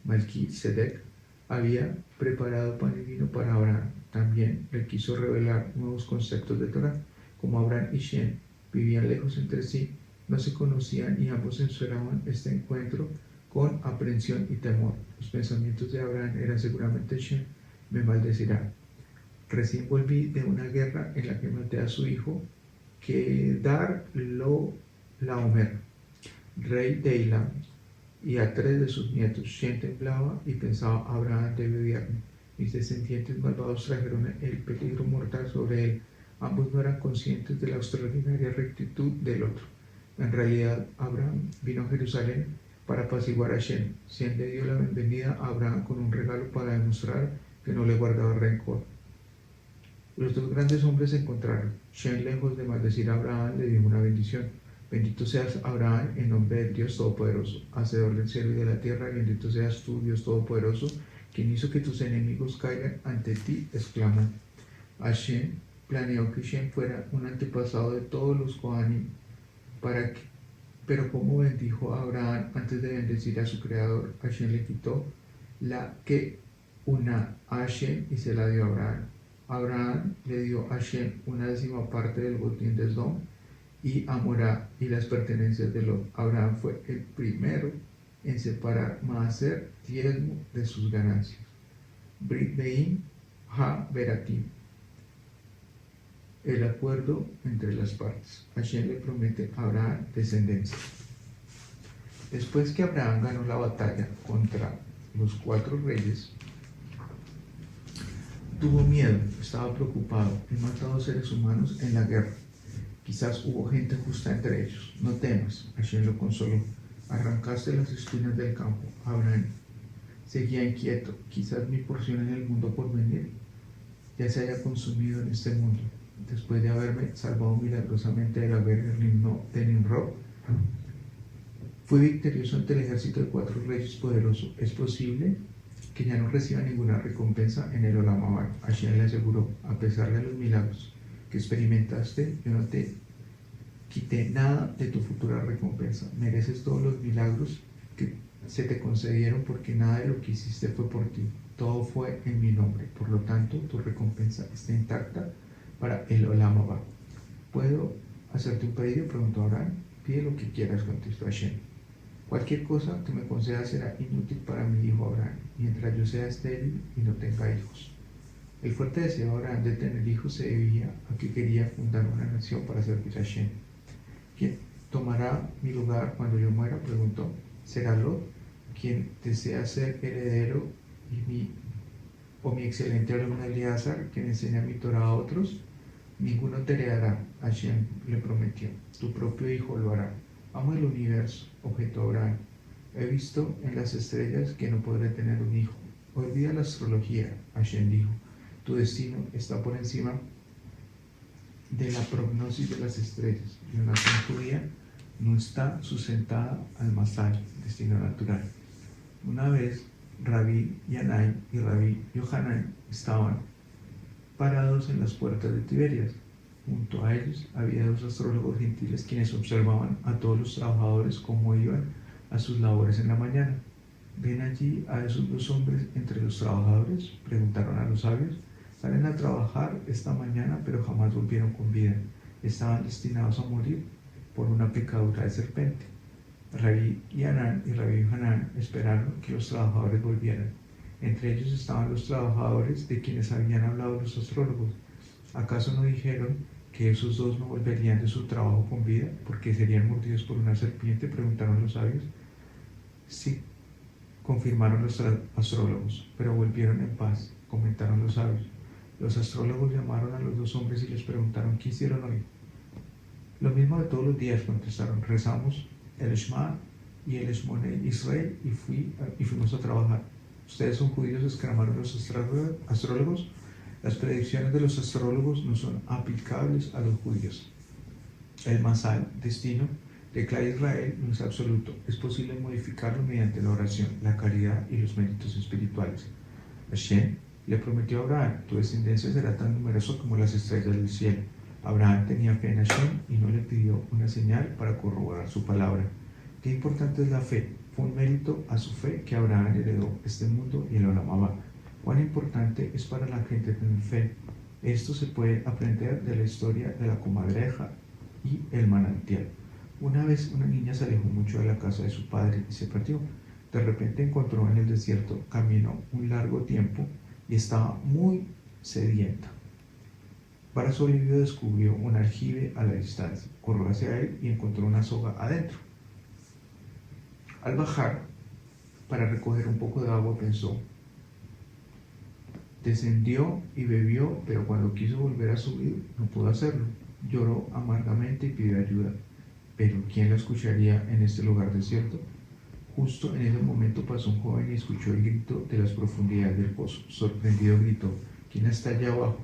Malquisedec había preparado pan y vino para Abraham. También le quiso revelar nuevos conceptos de Torah. Como Abraham y Shem vivían lejos entre sí, no se conocían y ambos esperaban este encuentro con aprensión y temor. Los pensamientos de Abraham eran seguramente: Shem me maldecirá. Recién volví de una guerra en la que maté a su hijo Kedar Laomer, rey de Elam, y a 3 de sus nietos. Shem temblaba y pensaba: Abraham debe odiarme. Mis descendientes malvados trajeron el peligro mortal sobre él. Ambos no eran conscientes de la extraordinaria rectitud del otro. En realidad, Abraham vino a Jerusalén para apaciguar a Shem. Shem le dio la bienvenida a Abraham con un regalo para demostrar que no le guardaba rencor. Los dos grandes hombres se encontraron. Shem, lejos de maldecir a Abraham, le dio una bendición. Bendito seas, Abraham, en nombre del Dios Todopoderoso, hacedor del cielo y de la tierra. Bendito seas tú, Dios Todopoderoso, quien hizo que tus enemigos caigan ante ti, exclamó. Hashem planeó que Shem fuera un antepasado de todos los Kohanim, pero como bendijo a Abraham antes de bendecir a su creador, Hashem le quitó la que una a Hashem y se la dio a Abraham. Abraham le dio a Hashem una 10ª parte del botín de Edom y a Morá y las pertenencias de Lot. Abraham fue el primero en separar maaser, diezmo, de sus ganancias. Brit Beim Ha Beratim, el acuerdo entre las partes. Hashem le promete a Abraham descendencia. Después que Abraham ganó la batalla contra los 4 reyes, tuvo miedo, estaba preocupado. He matado seres humanos en la guerra. Quizás hubo gente justa entre ellos. No temas, Hashem lo consoló. Arrancaste las espinas del campo. Abraham seguía inquieto. Quizás mi porción en el mundo por venir ya se haya consumido en este mundo. Después de haberme salvado milagrosamente de la guerra de Nimrod, fui victorioso ante el ejército de 4 reyes poderosos. ¿Es posible que ya no reciba ninguna recompensa en el Olam Abba? Hashem le aseguró: a pesar de los milagros que experimentaste, yo no te quité nada de tu futura recompensa. Mereces todos los milagros que se te concedieron, porque nada de lo que hiciste fue por ti. Todo fue en mi nombre. Por lo tanto, tu recompensa está intacta para el Olam Abba. ¿Puedo hacerte un pedido?, preguntó Abraham. Pide lo que quieras, contestó Hashem. Cualquier cosa que me concedas será inútil para mi hijo Abraham, mientras yo sea estéril y no tenga hijos. El fuerte deseo de Abraham de tener hijos se debía a que quería fundar una nación para servir a Hashem. ¿Quién tomará mi lugar cuando yo muera?, preguntó. ¿Será Lot, quien desea ser heredero, o mi excelente alumno Elíasar, quien enseña mi Torah a otros? Ninguno te heredará, Hashem le prometió. Tu propio hijo lo hará. Amo el universo, objetó Abraham. He visto en las estrellas que no podré tener un hijo. Olvida la astrología, Hashem dijo. Tu destino está por encima de la prognosis de las estrellas. La nación judía no está sustentada al Masal, destino natural. Una vez, Rabí Yanai y Rabí Yohanan estaban parados en las puertas de Tiberias. Junto a ellos había 2 astrólogos gentiles quienes observaban a todos los trabajadores cómo iban a sus labores en la mañana. ¿Ven allí a esos 2 hombres entre los trabajadores?, preguntaron a los sabios. Salen a trabajar esta mañana, pero jamás volvieron con vida. Estaban destinados a morir por una picadura de serpiente. Rabí Yanán y Rabí Hanan esperaron que los trabajadores volvieran. Entre ellos estaban los trabajadores de quienes habían hablado los astrólogos. ¿Acaso no dijeron que esos 2 no volverían de su trabajo con vida porque serían mordidos por una serpiente?, preguntaron los sabios. Sí, confirmaron los astrólogos, pero volvieron en paz, comentaron los sabios. Los astrólogos llamaron a los 2 hombres y les preguntaron: ¿qué hicieron hoy? Lo mismo de todos los días, contestaron. Rezamos el Shema y el Shmoneh Israel y fuimos a trabajar. ¿Ustedes son judíos?, exclamaron los astrólogos. Las predicciones de los astrólogos no son aplicables a los judíos. El masal, destino, declara Israel, no es absoluto. Es posible modificarlo mediante la oración, la caridad y los méritos espirituales. Hashem le prometió a Abraham: tu descendencia será tan numerosa como las estrellas del cielo. Abraham tenía fe en Hashem y no le pidió una señal para corroborar su palabra. Qué importante es la fe. Fue un mérito a su fe que Abraham heredó este mundo y el Olam Abba. Cuán importante es para la gente tener fe. Esto se puede aprender de la historia de la comadreja y el manantial. Una vez una niña se alejó mucho de la casa de su padre y se perdió. De repente encontró en el desierto, caminó un largo tiempo y estaba muy sedienta. Para su alivio descubrió un aljibe a la distancia. Corrió hacia él y encontró una soga adentro. Al bajar para recoger un poco de agua pensó. Descendió y bebió, pero cuando quiso volver a subir no pudo hacerlo. Lloró amargamente y pidió ayuda. Pero ¿quién la escucharía en este lugar desierto? Justo en ese momento pasó un joven y escuchó el grito de las profundidades del pozo. Sorprendido gritó: ¿quién está allá abajo?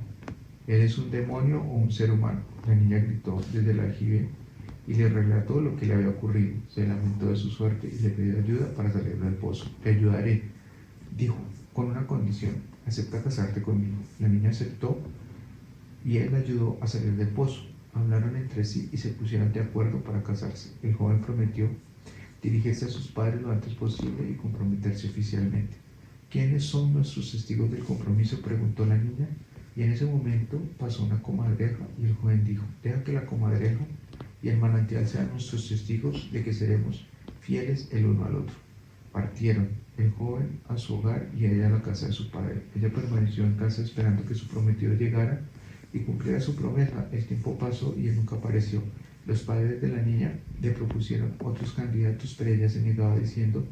¿Eres un demonio o un ser humano? La niña gritó desde el aljibe y le relató lo que le había ocurrido. Se lamentó de su suerte y le pidió ayuda para salir del pozo. Te ayudaré, dijo, con una condición: acepta casarte conmigo. La niña aceptó y él la ayudó a salir del pozo. Hablaron entre sí y se pusieron de acuerdo para casarse. El joven prometió dirigirse a sus padres lo antes posible y comprometerse oficialmente. ¿Quiénes son nuestros testigos del compromiso?, preguntó la niña. Y en ese momento pasó una comadreja y el joven dijo: deja que la comadreja y el manantial sean nuestros testigos de que seremos fieles el uno al otro. Partieron, el joven a su hogar y ella a la casa de su padre. Ella permaneció en casa esperando que su prometido llegara y cumpliera su promesa. El tiempo pasó y él nunca apareció. Los padres de la niña le propusieron otros candidatos, pero ella se negaba diciendo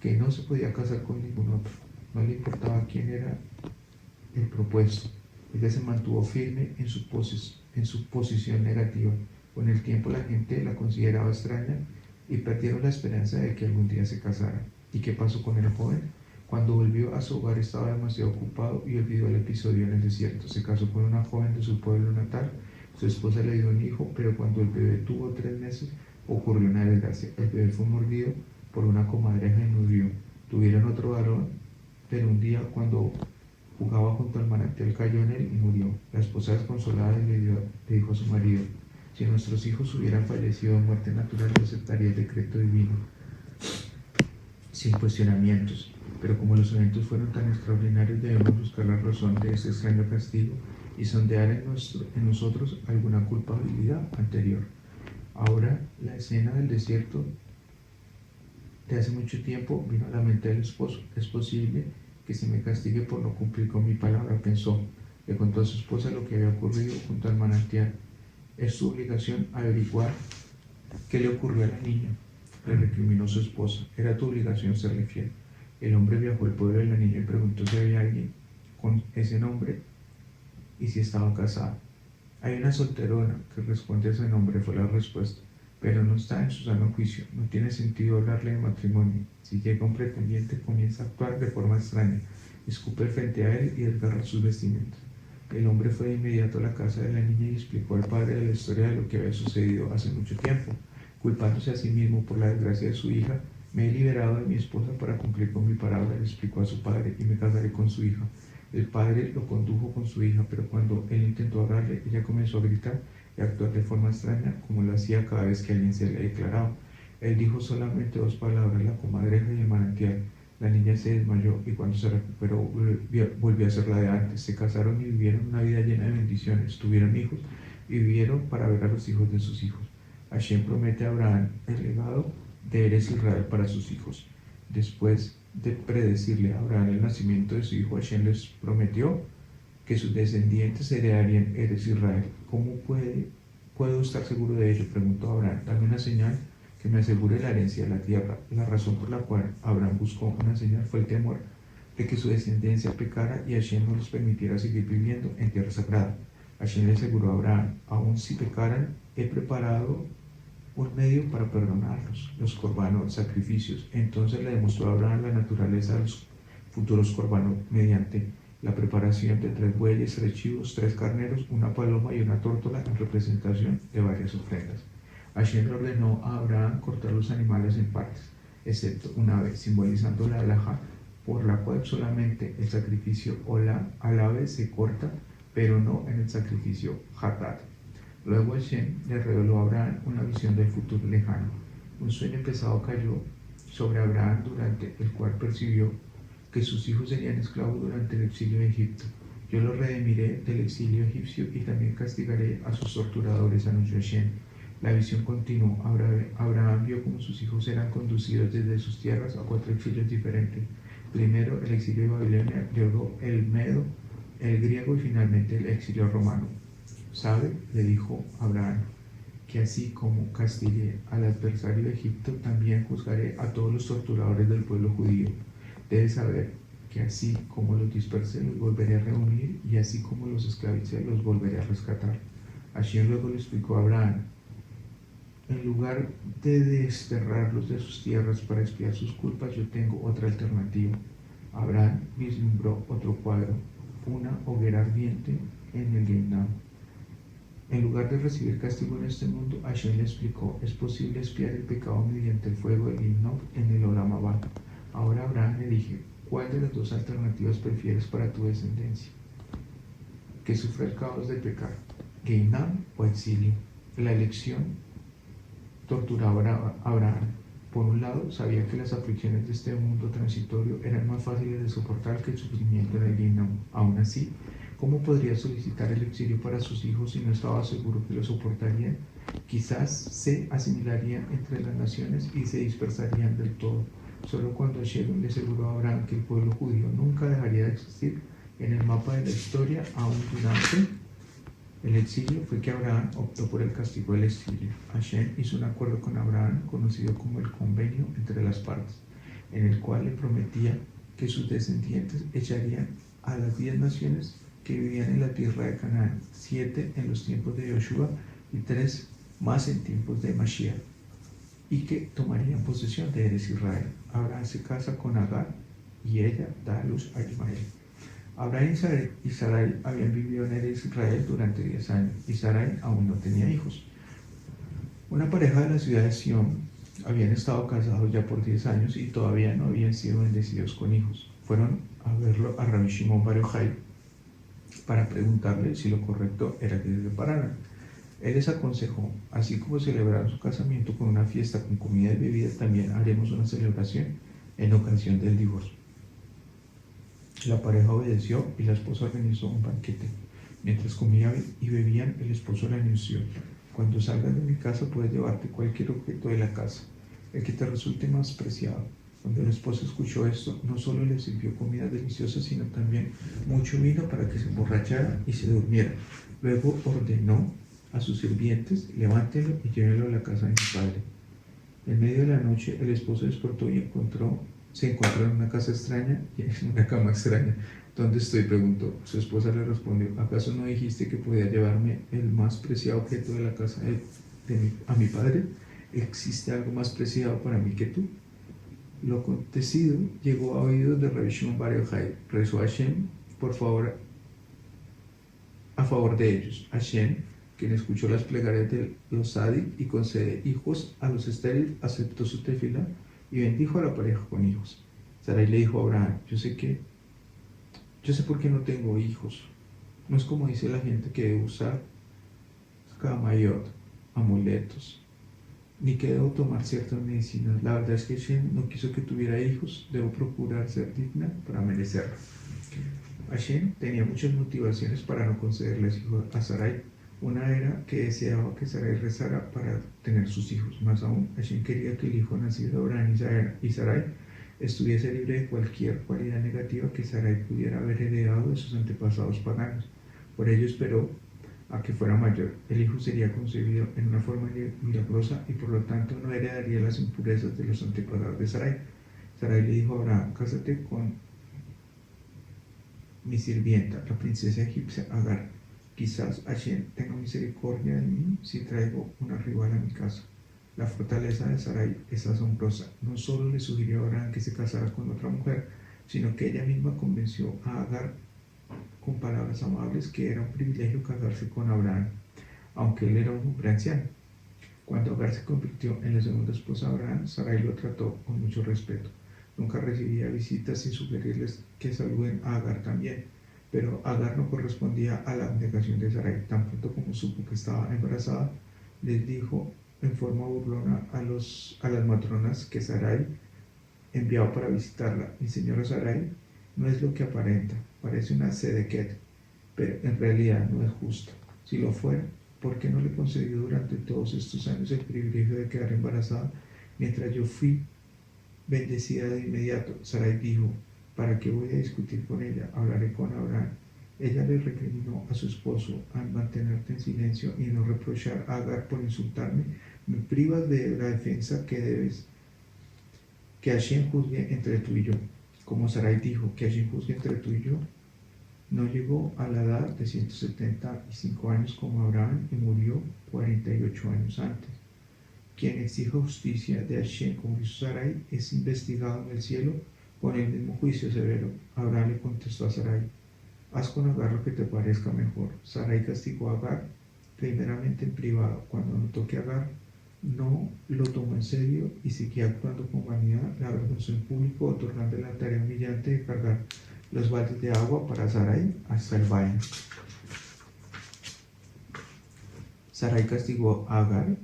que no se podía casar con ningún otro. No le importaba quién era el propuesto. Ella se mantuvo firme en su posición negativa. Con el tiempo la gente la consideraba extraña y perdieron la esperanza de que algún día se casara. ¿Y qué pasó con el joven? Cuando volvió a su hogar estaba demasiado ocupado y olvidó el episodio en el desierto. Se casó con una joven de su pueblo natal. Su esposa le dio un hijo, pero cuando el bebé tuvo 3 meses ocurrió una desgracia. El bebé fue mordido por una comadreja y murió. Tuvieron otro varón, pero un día cuando jugaba junto al manantial cayó en él y murió. La esposa, desconsolada, le dijo a su marido: si nuestros hijos hubieran fallecido de muerte natural, yo aceptaría el decreto divino sin cuestionamientos. Pero como los eventos fueron tan extraordinarios, debemos buscar la razón de ese extraño castigo y sondear en nosotros alguna culpabilidad anterior. Ahora, la escena del desierto de hace mucho tiempo vino a la mente del esposo. Es posible que se me castigue por no cumplir con mi palabra, pensó. Le contó a su esposa lo que había ocurrido junto al manantial. Es su obligación averiguar qué le ocurrió a la niña, le recriminó su esposa. Era tu obligación serle fiel. El hombre viajó al pueblo de la niña y preguntó si había alguien con ese nombre y si estaba casada. Hay una solterona que responde a ese nombre, fue la respuesta, pero no está en su sano juicio. No tiene sentido hablarle de matrimonio. Si llega un pretendiente, comienza a actuar de forma extraña, escupe frente a él y desgarra sus vestimentas. El hombre fue de inmediato a la casa de la niña y explicó al padre la historia de lo que había sucedido hace mucho tiempo. Culpándose a sí mismo por la desgracia de su hija, me he liberado de mi esposa para cumplir con mi palabra, le explicó a su padre, y me casaré con su hija. El padre lo condujo con su hija, pero cuando él intentó hablarle, ella comenzó a gritar y a actuar de forma extraña, como lo hacía cada vez que alguien se le declaraba. Él dijo solamente 2 palabras: la comadreja y el manantial. La niña se desmayó y cuando se recuperó volvió a ser la de antes. Se casaron y vivieron una vida llena de bendiciones. Tuvieron hijos y vivieron para ver a los hijos de sus hijos. Hashem promete a Abraham el legado de Eres Israel para sus hijos. Después de predecirle a Abraham el nacimiento de su hijo, Hashem les prometió que sus descendientes heredarían Eres Israel. ¿Cómo puedo estar seguro de ello?, preguntó Abraham. Dame una señal que me asegure la herencia de la tierra. La razón por la cual Abraham buscó una señal fue el temor de que su descendencia pecara y Hashem no les permitiera seguir viviendo en tierra sagrada. Hashem le aseguró a Abraham: aun si pecaran, he preparado un medio para perdonarlos, los corbanos, sacrificios. Entonces le demostró a Abraham la naturaleza de los futuros corbanos, mediante la preparación de 3 bueyes, 3 chivos, 3 carneros, una paloma y una tórtola en representación de varias ofrendas. Hashem ordenó a Abraham cortar los animales en partes, excepto una ave, simbolizando la alhaja por la cual solamente el sacrificio al ave se corta, pero no en el sacrificio hatat. Luego Hashem le reveló a Abraham una visión del futuro lejano. Un sueño pesado cayó sobre Abraham, durante el cual percibió que sus hijos serían esclavos durante el exilio de Egipto. Yo los redimiré del exilio egipcio y también castigaré a sus torturadores, anunció Hashem. La visión continuó. Abraham vio cómo sus hijos eran conducidos desde sus tierras a 4 exilios diferentes. Primero el exilio de Babilonia, luego el medo, el griego y finalmente el exilio romano. ¿Sabe?, le dijo Abraham, que así como castigué al adversario de Egipto, también juzgaré a todos los torturadores del pueblo judío. Debes saber que así como los dispersé, los volveré a reunir, y así como los esclavicé, los volveré a rescatar. Hashem luego le explicó a Abraham: en lugar de desterrarlos de sus tierras para expiar sus culpas, yo tengo otra alternativa. Abraham vislumbró otro cuadro, una hoguera ardiente en el Gehinnom. En lugar de recibir castigo en este mundo, Hashem le explicó: es posible expiar el pecado mediante el fuego del Gehinnom en el Olam Abba. Ahora Abraham le dije: ¿cuál de las dos alternativas prefieres para tu descendencia? Que sufra el caos de pecar, Gehinnom o exilio. La elección torturaba a Abraham. Por un lado, sabía que las aflicciones de este mundo transitorio eran más fáciles de soportar que el sufrimiento del Gehinnom. Aún así, ¿cómo podría solicitar el exilio para sus hijos si no estaba seguro que lo soportarían? Quizás se asimilarían entre las naciones y se dispersarían del todo. Solo cuando Hashem le aseguró a Abraham que el pueblo judío nunca dejaría de existir en el mapa de la historia, aún durante el exilio, fue que Abraham optó por el castigo del exilio. Hashem hizo un acuerdo con Abraham, conocido como el convenio entre las partes, en el cual le prometía que sus descendientes echarían a las 10 naciones que vivían en la tierra de Canaán, 7 en los tiempos de Yoshua y 3 más en tiempos de Mashiach, y que tomarían posesión de Eretz Israel. Abraham se casa con Agar y ella da a luz a Ismael. Abraham y Sarai habían vivido en Eretz Israel durante 10 años y Sarai aún no tenía hijos. Una pareja de la ciudad de Sion habían estado casados ya por 10 años y todavía no habían sido bendecidos con hijos. Fueron a verlo a Rabbi Shimon Bar Yochai para preguntarle si lo correcto era que se separaran. Él les aconsejó: así como celebraron su casamiento con una fiesta con comida y bebida, también haremos una celebración en ocasión del divorcio. La pareja obedeció y la esposa organizó un banquete. Mientras comían y bebían, el esposo le anunció: cuando salgas de mi casa puedes llevarte cualquier objeto de la casa, el que te resulte más preciado. Cuando la esposa escuchó esto, no solo le sirvió comida deliciosa, sino también mucho vino para que se emborrachara y se durmiera. Luego ordenó a sus sirvientes: levántenlo y llévenlo a la casa de mi padre. En medio de la noche, el esposo despertó y se encontró en una casa extraña y en una cama extraña. ¿Dónde estoy?, preguntó. Su esposa le respondió: ¿acaso no dijiste que podía llevarme el más preciado objeto de la casa a mi padre? ¿Existe algo más preciado para mí que tú? Lo acontecido llegó a oídos de Rabbi Shimon Bar Yochai. Rezó a Hashem a favor de ellos. Hashem, quien escuchó las plegarias de los Sadik y concede hijos a los estériles, aceptó su tefilá y bendijo a la pareja con hijos. Sarai le dijo a Abraham: yo sé por qué no tengo hijos. No es como dice la gente que debo usar camayot, amuletos, ni que debo tomar ciertas medicinas. La verdad es que Hashem no quiso que tuviera hijos. Debo procurar ser digna para merecerlo. Hashem tenía muchas motivaciones para no concederles hijos a Sarai. Una era que deseaba que Sarai rezara para tener sus hijos. Más aún, Hashem quería que el hijo nacido de Abraham y Sarai estuviese libre de cualquier cualidad negativa que Sarai pudiera haber heredado de sus antepasados paganos. Por ello esperó a que fuera mayor. El hijo sería concebido en una forma milagrosa y por lo tanto no heredaría las impurezas de los antepasados de Sarai. Sarai le dijo a Abraham: cásate con mi sirvienta, la princesa egipcia Agar. Quizás Hashem tenga misericordia de mí si traigo una rival a mi casa. La fortaleza de Sarai es asombrosa. No solo le sugirió a Abraham que se casara con otra mujer, sino que ella misma convenció a Agar con palabras amables que era un privilegio casarse con Abraham, aunque él era un hombre anciano. Cuando Agar se convirtió en la segunda esposa de Abraham, Sarai lo trató con mucho respeto. Nunca recibía visitas sin sugerirles que saluden a Agar también, pero Agar no correspondía a la abnegación de Sarai. Tan pronto como supo que estaba embarazada, les dijo en forma burlona a las matronas que Sarai enviaba para visitarla: mi señora Sarai no es lo que aparenta, parece una sedequet, pero en realidad no es justo. Si lo fuera, ¿por qué no le concedió durante todos estos años el privilegio de quedar embarazada mientras yo fui bendecida de inmediato? Sarai dijo: ¿para qué voy a discutir con ella? Hablaré con Abraham. Ella le recriminó a su esposo: al mantenerte en silencio y no reprochar a Agar por insultarme, me privas de la defensa que debes. Que Hashem juzgue entre tú y yo. Como Sarai dijo: que Hashem juzgue entre tú y yo, no llegó a la edad de 175 años como Abraham y murió 48 años antes. Quien exige justicia de Hashem como hizo Sarai es investigado en el cielo con el mismo juicio severo. Abraham le contestó a Sarai: haz con Agar lo que te parezca mejor. Sarai castigó a Agar primeramente en privado. Cuando notó que Agar no lo tomó en serio y seguía actuando con vanidad, la avergonzó en público, otorgándole la tarea humillante de cargar los baldes de agua para Sarai hasta el valle. Sarai castigó a Agar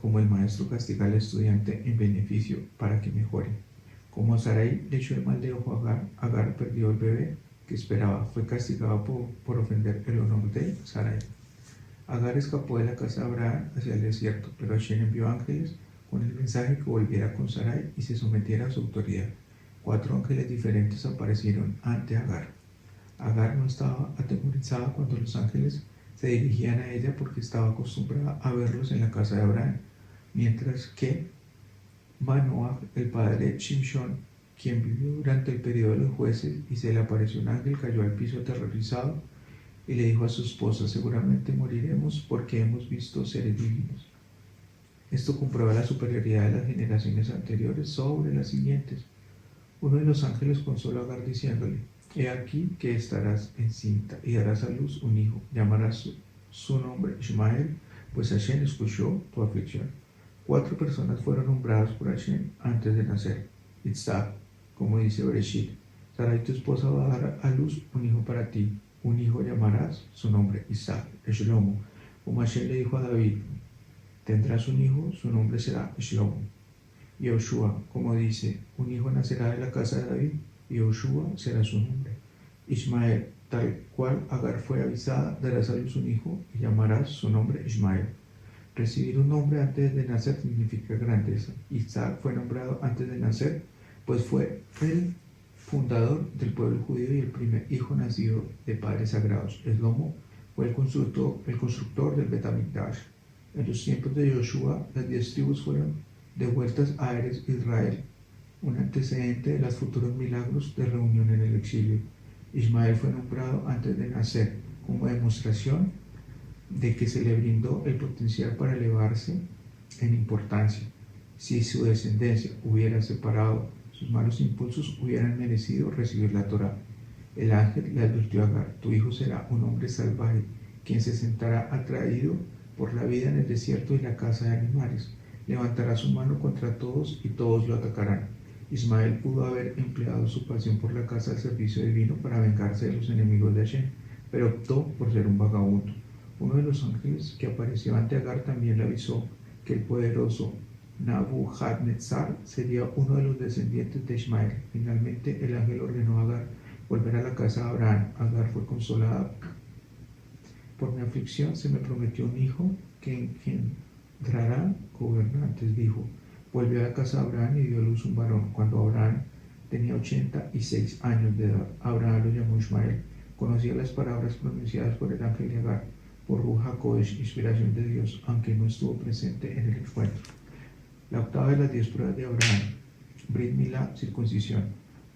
como el maestro castiga al estudiante en beneficio para que mejore. Como Sarai le echó el mal de ojo a Agar, Agar perdió el bebé que esperaba. Fue castigado por ofender el honor de Sarai. Agar escapó de la casa de Abraham hacia el desierto, pero Hashem envió ángeles con el mensaje que volviera con Sarai y se sometiera a su autoridad. 4 ángeles diferentes aparecieron ante Agar. Agar no estaba atemorizada cuando los ángeles se dirigían a ella porque estaba acostumbrada a verlos en la casa de Abraham, mientras que Manoah, el padre de Shimshon, quien vivió durante el periodo de los jueces y se le apareció un ángel, cayó al piso aterrorizado y le dijo a su esposa: seguramente moriremos porque hemos visto seres divinos. Esto comprueba la superioridad de las generaciones anteriores sobre las siguientes. Uno de los ángeles consoló a Agar diciéndole: he aquí que estarás encinta y darás a luz un hijo. Llamarás su nombre Ishmael, pues Hashem escuchó tu aflicción. 4 personas fueron nombradas por Hashem antes de nacer. Isaac, como dice Bereshit: Sarai tu esposa va a dar a luz un hijo para ti. Un hijo llamarás su nombre Isaac, Shlomo. Como Hashem le dijo a David: tendrás un hijo, su nombre será Shlomo. Yoshua, como dice: un hijo nacerá de la casa de David, y Yoshua será su nombre. Ismael, tal cual Agar fue avisada, darás a luz un hijo y llamarás su nombre Ismael. Recibir un nombre antes de nacer significa grandeza. Isaac fue nombrado antes de nacer, pues fue el fundador del pueblo judío y el primer hijo nacido de padres sagrados. Shlomo fue el constructor del Bet HaMikdash. En los tiempos de Yoshua, las 10 tribus fueron devueltas a Eretz Israel, un antecedente de los futuros milagros de reunión en el exilio. Ismael fue nombrado antes de nacer como demostración de que se le brindó el potencial para elevarse en importancia. Si su descendencia hubiera separado sus malos impulsos, hubieran merecido recibir la Torá. El ángel le advirtió a Agar: tu hijo será un hombre salvaje, quien se sentará atraído por la vida en el desierto y la caza de animales. Levantará su mano contra todos y todos lo atacarán. Ismael pudo haber empleado su pasión por la caza al servicio divino para vengarse de los enemigos de Hashem, pero optó por ser un vagabundo. Uno de los ángeles que apareció ante Agar también le avisó que el poderoso Nabucodonosor sería uno de los descendientes de Ismael. Finalmente, el ángel ordenó a Agar volver a la casa de Abraham. Agar fue consolada: por mi aflicción se me prometió un hijo que engendrará gobernantes. Dijo: volvió a la casa de Abraham y dio a luz un varón. Cuando Abraham tenía 86 años de edad, Abraham lo llamó Ismael. Conocía las palabras pronunciadas por el ángel de Agar por Ruach HaKodesh, inspiración de Dios, aunque no estuvo presente en el encuentro. La octava de las 10 pruebas de Abraham: Brit Milá, circuncisión.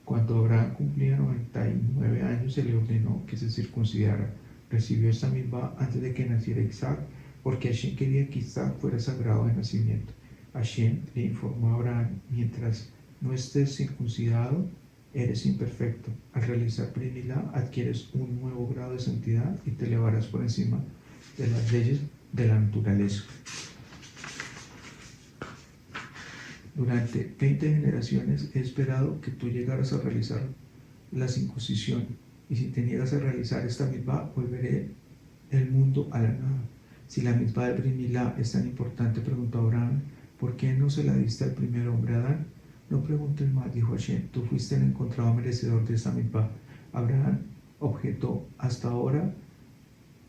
Cuando Abraham cumplía 99 años, se le ordenó que se circuncidara. Recibió esta misma antes de que naciera Isaac, porque Hashem quería que Isaac fuera sagrado de nacimiento. Hashem le informó a Abraham: mientras no estés circuncidado, Eres imperfecto. Al realizar Brit Milá adquieres un nuevo grado de santidad y te elevarás por encima de las leyes de la naturaleza. Durante 20 generaciones he esperado que tú llegaras a realizar la circuncisión, y si te niegas a realizar esta mitzvah, volveré el mundo a la nada. Si la mitzvah de Brit Milá es tan importante, preguntó Abraham, ¿por qué no se la diste al primer hombre Adán? No preguntes más, dijo Hashem, tú fuiste el encontrado merecedor de esta mitzvah. Abraham objetó, hasta ahora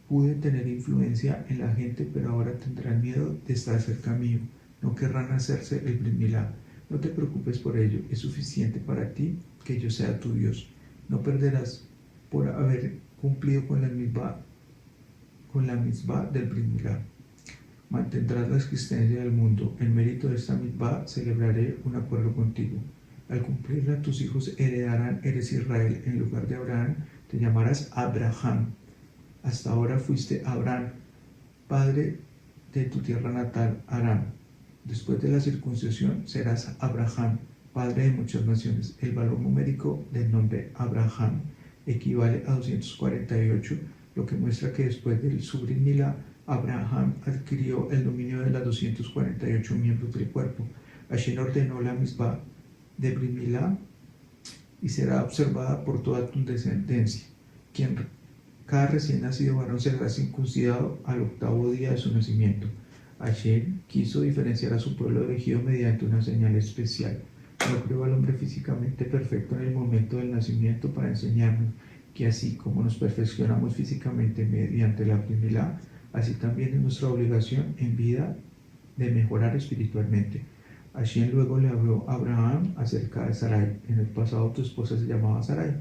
pude tener influencia en la gente, pero ahora tendrán miedo de estar cerca mío. No querrán hacerse el Brit Milá. No te preocupes por ello, es suficiente para ti que yo sea tu Dios. No perderás por haber cumplido con la mitzvah del Brit Milá. Mantendrás la existencia del mundo. En mérito de esta mitzvah celebraré un acuerdo contigo. Al cumplirla, tus hijos heredarán, eres Israel. En lugar de Abraham, te llamarás Abraham. Hasta ahora fuiste Abraham, padre de tu tierra natal, Aram. Después de la circuncisión serás Abraham, padre de muchas naciones. El valor numérico del nombre Abraham equivale a 248, lo que muestra que después del Brit Milá, Abraham adquirió el dominio de los 248 miembros del cuerpo. Hashem ordenó la mitzvah de Brit Milá y será observada por toda tu descendencia. Cada recién nacido varón será circuncidado al 8º día de su nacimiento. Hashem quiso diferenciar a su pueblo elegido mediante una señal especial. No creó al hombre físicamente perfecto en el momento del nacimiento para enseñarnos que así como nos perfeccionamos físicamente mediante la Brit Milá, así también es nuestra obligación en vida de mejorar espiritualmente. Hashem luego le habló a Abraham acerca de Sarai. En el pasado tu esposa se llamaba Sarai,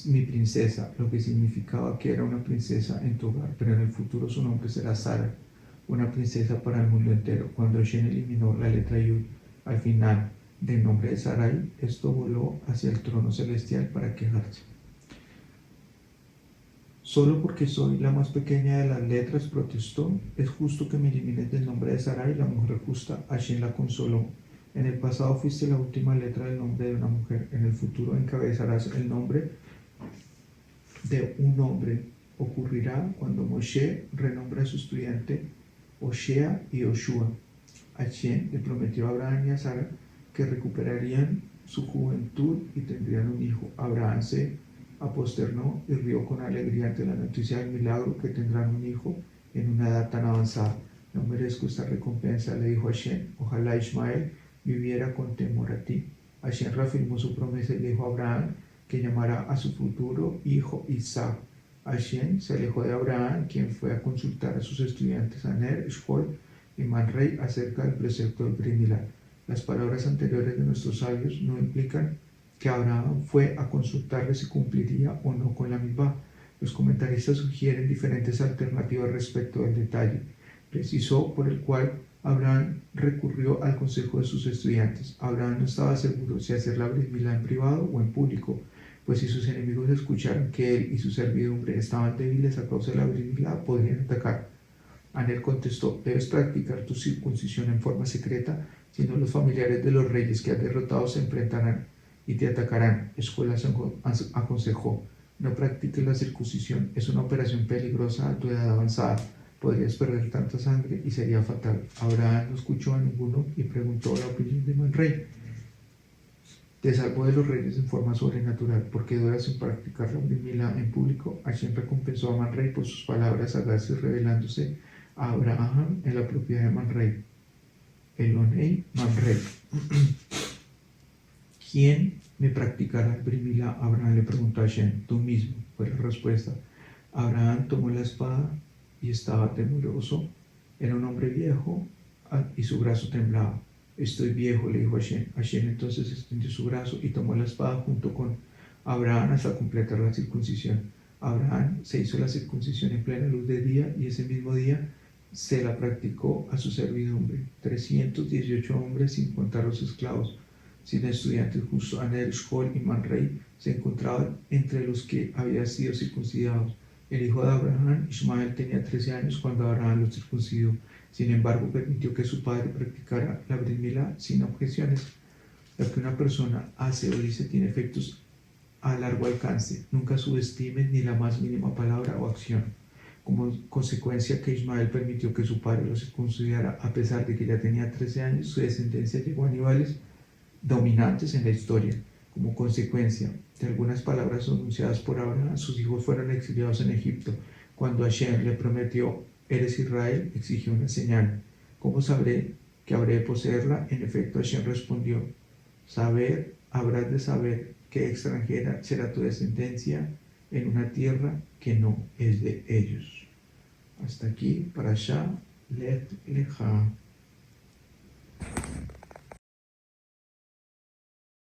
mi princesa, lo que significaba que era una princesa en tu hogar, pero en el futuro su nombre será Sara, una princesa para el mundo entero. Cuando Hashem eliminó la letra Yud al final del nombre de Sarai, esto voló hacia el trono celestial para quejarse. Solo porque soy la más pequeña de las letras, protestó. Es justo que me elimines del nombre de Sarai, la mujer justa. Hashem la consoló. En el pasado fuiste la última letra del nombre de una mujer. En el futuro encabezarás el nombre de un hombre. Ocurrirá cuando Moshe renombra a su estudiante Oshea y Yoshua. Hashem le prometió a Abraham y a Sara que recuperarían su juventud y tendrían un hijo. Abraham se aposternó y rió con alegría ante la noticia del milagro que tendrán un hijo en una edad tan avanzada. No merezco esta recompensa, le dijo Hashem. Ojalá Ismael viviera con temor a ti. Hashem reafirmó su promesa y le dijo a Abraham que llamará a su futuro hijo Isaac. Hashem se alejó de Abraham, quien fue a consultar a sus estudiantes Aner, Eshcol y Manrei acerca del precepto del Brit Milá. Las palabras anteriores de nuestros sabios no implican que Abraham fue a consultarle si cumpliría o no con la mitzvah. Los comentaristas sugieren diferentes alternativas respecto del detalle preciso por el cual Abraham recurrió al consejo de sus estudiantes. Abraham no estaba seguro si hacer la Brit Milá en privado o en público, pues si sus enemigos escucharan que él y su servidumbre estaban débiles a causa de la Brit Milá, podrían atacar. Aner contestó, debes practicar tu circuncisión en forma secreta, si no los familiares de los reyes que has derrotado se enfrentarán y te atacarán. Escuela aconsejó, no practiques la circuncisión, es una operación peligrosa a tu edad avanzada, podrías perder tanta sangre y sería fatal. Abraham no escuchó a ninguno y preguntó la opinión de Manrei. Te salvó de los reyes en forma sobrenatural, porque dudas en practicar la Brit Milá en público. Hashem recompensó a Manrei por sus palabras sagaces, revelándose a Abraham en la propiedad de Manrei. Elonei Manrei. ¿Quién me practicará el Brit Milá? Abraham le preguntó a Hashem. Tú mismo, fue la respuesta. Abraham tomó la espada y estaba temeroso. Era un hombre viejo y su brazo temblaba. Estoy viejo, le dijo Hashem. Hashem entonces extendió su brazo y tomó la espada junto con Abraham hasta completar la circuncisión. Abraham se hizo la circuncisión en plena luz de día y ese mismo día se la practicó a su servidumbre. 318 hombres, sin contar los esclavos, sin estudiantes, justo Aner, Eshcol y Manrei se encontraban entre los que habían sido circuncidados. El hijo de Abraham, Ismael, tenía 13 años cuando Abraham lo circuncidó. Sin embargo, permitió que su padre practicara la Brit Milá sin objeciones. Lo que una persona hace o dice tiene efectos a largo alcance. Nunca subestimen ni la más mínima palabra o acción. Como consecuencia que Ismael permitió que su padre lo circuncidara a pesar de que ya tenía 13 años, su descendencia llegó a niveles dominantes en la historia. Como consecuencia de algunas palabras pronunciadas por Abraham, sus hijos fueron exiliados en Egipto. Cuando Hashem le prometió, eres Israel, exigió una señal. ¿Cómo sabré que habré de poseerla? En efecto, Hashem respondió, habrás de saber que extranjera será tu descendencia en una tierra que no es de ellos. Hasta aquí, Parashá Lech Lecha.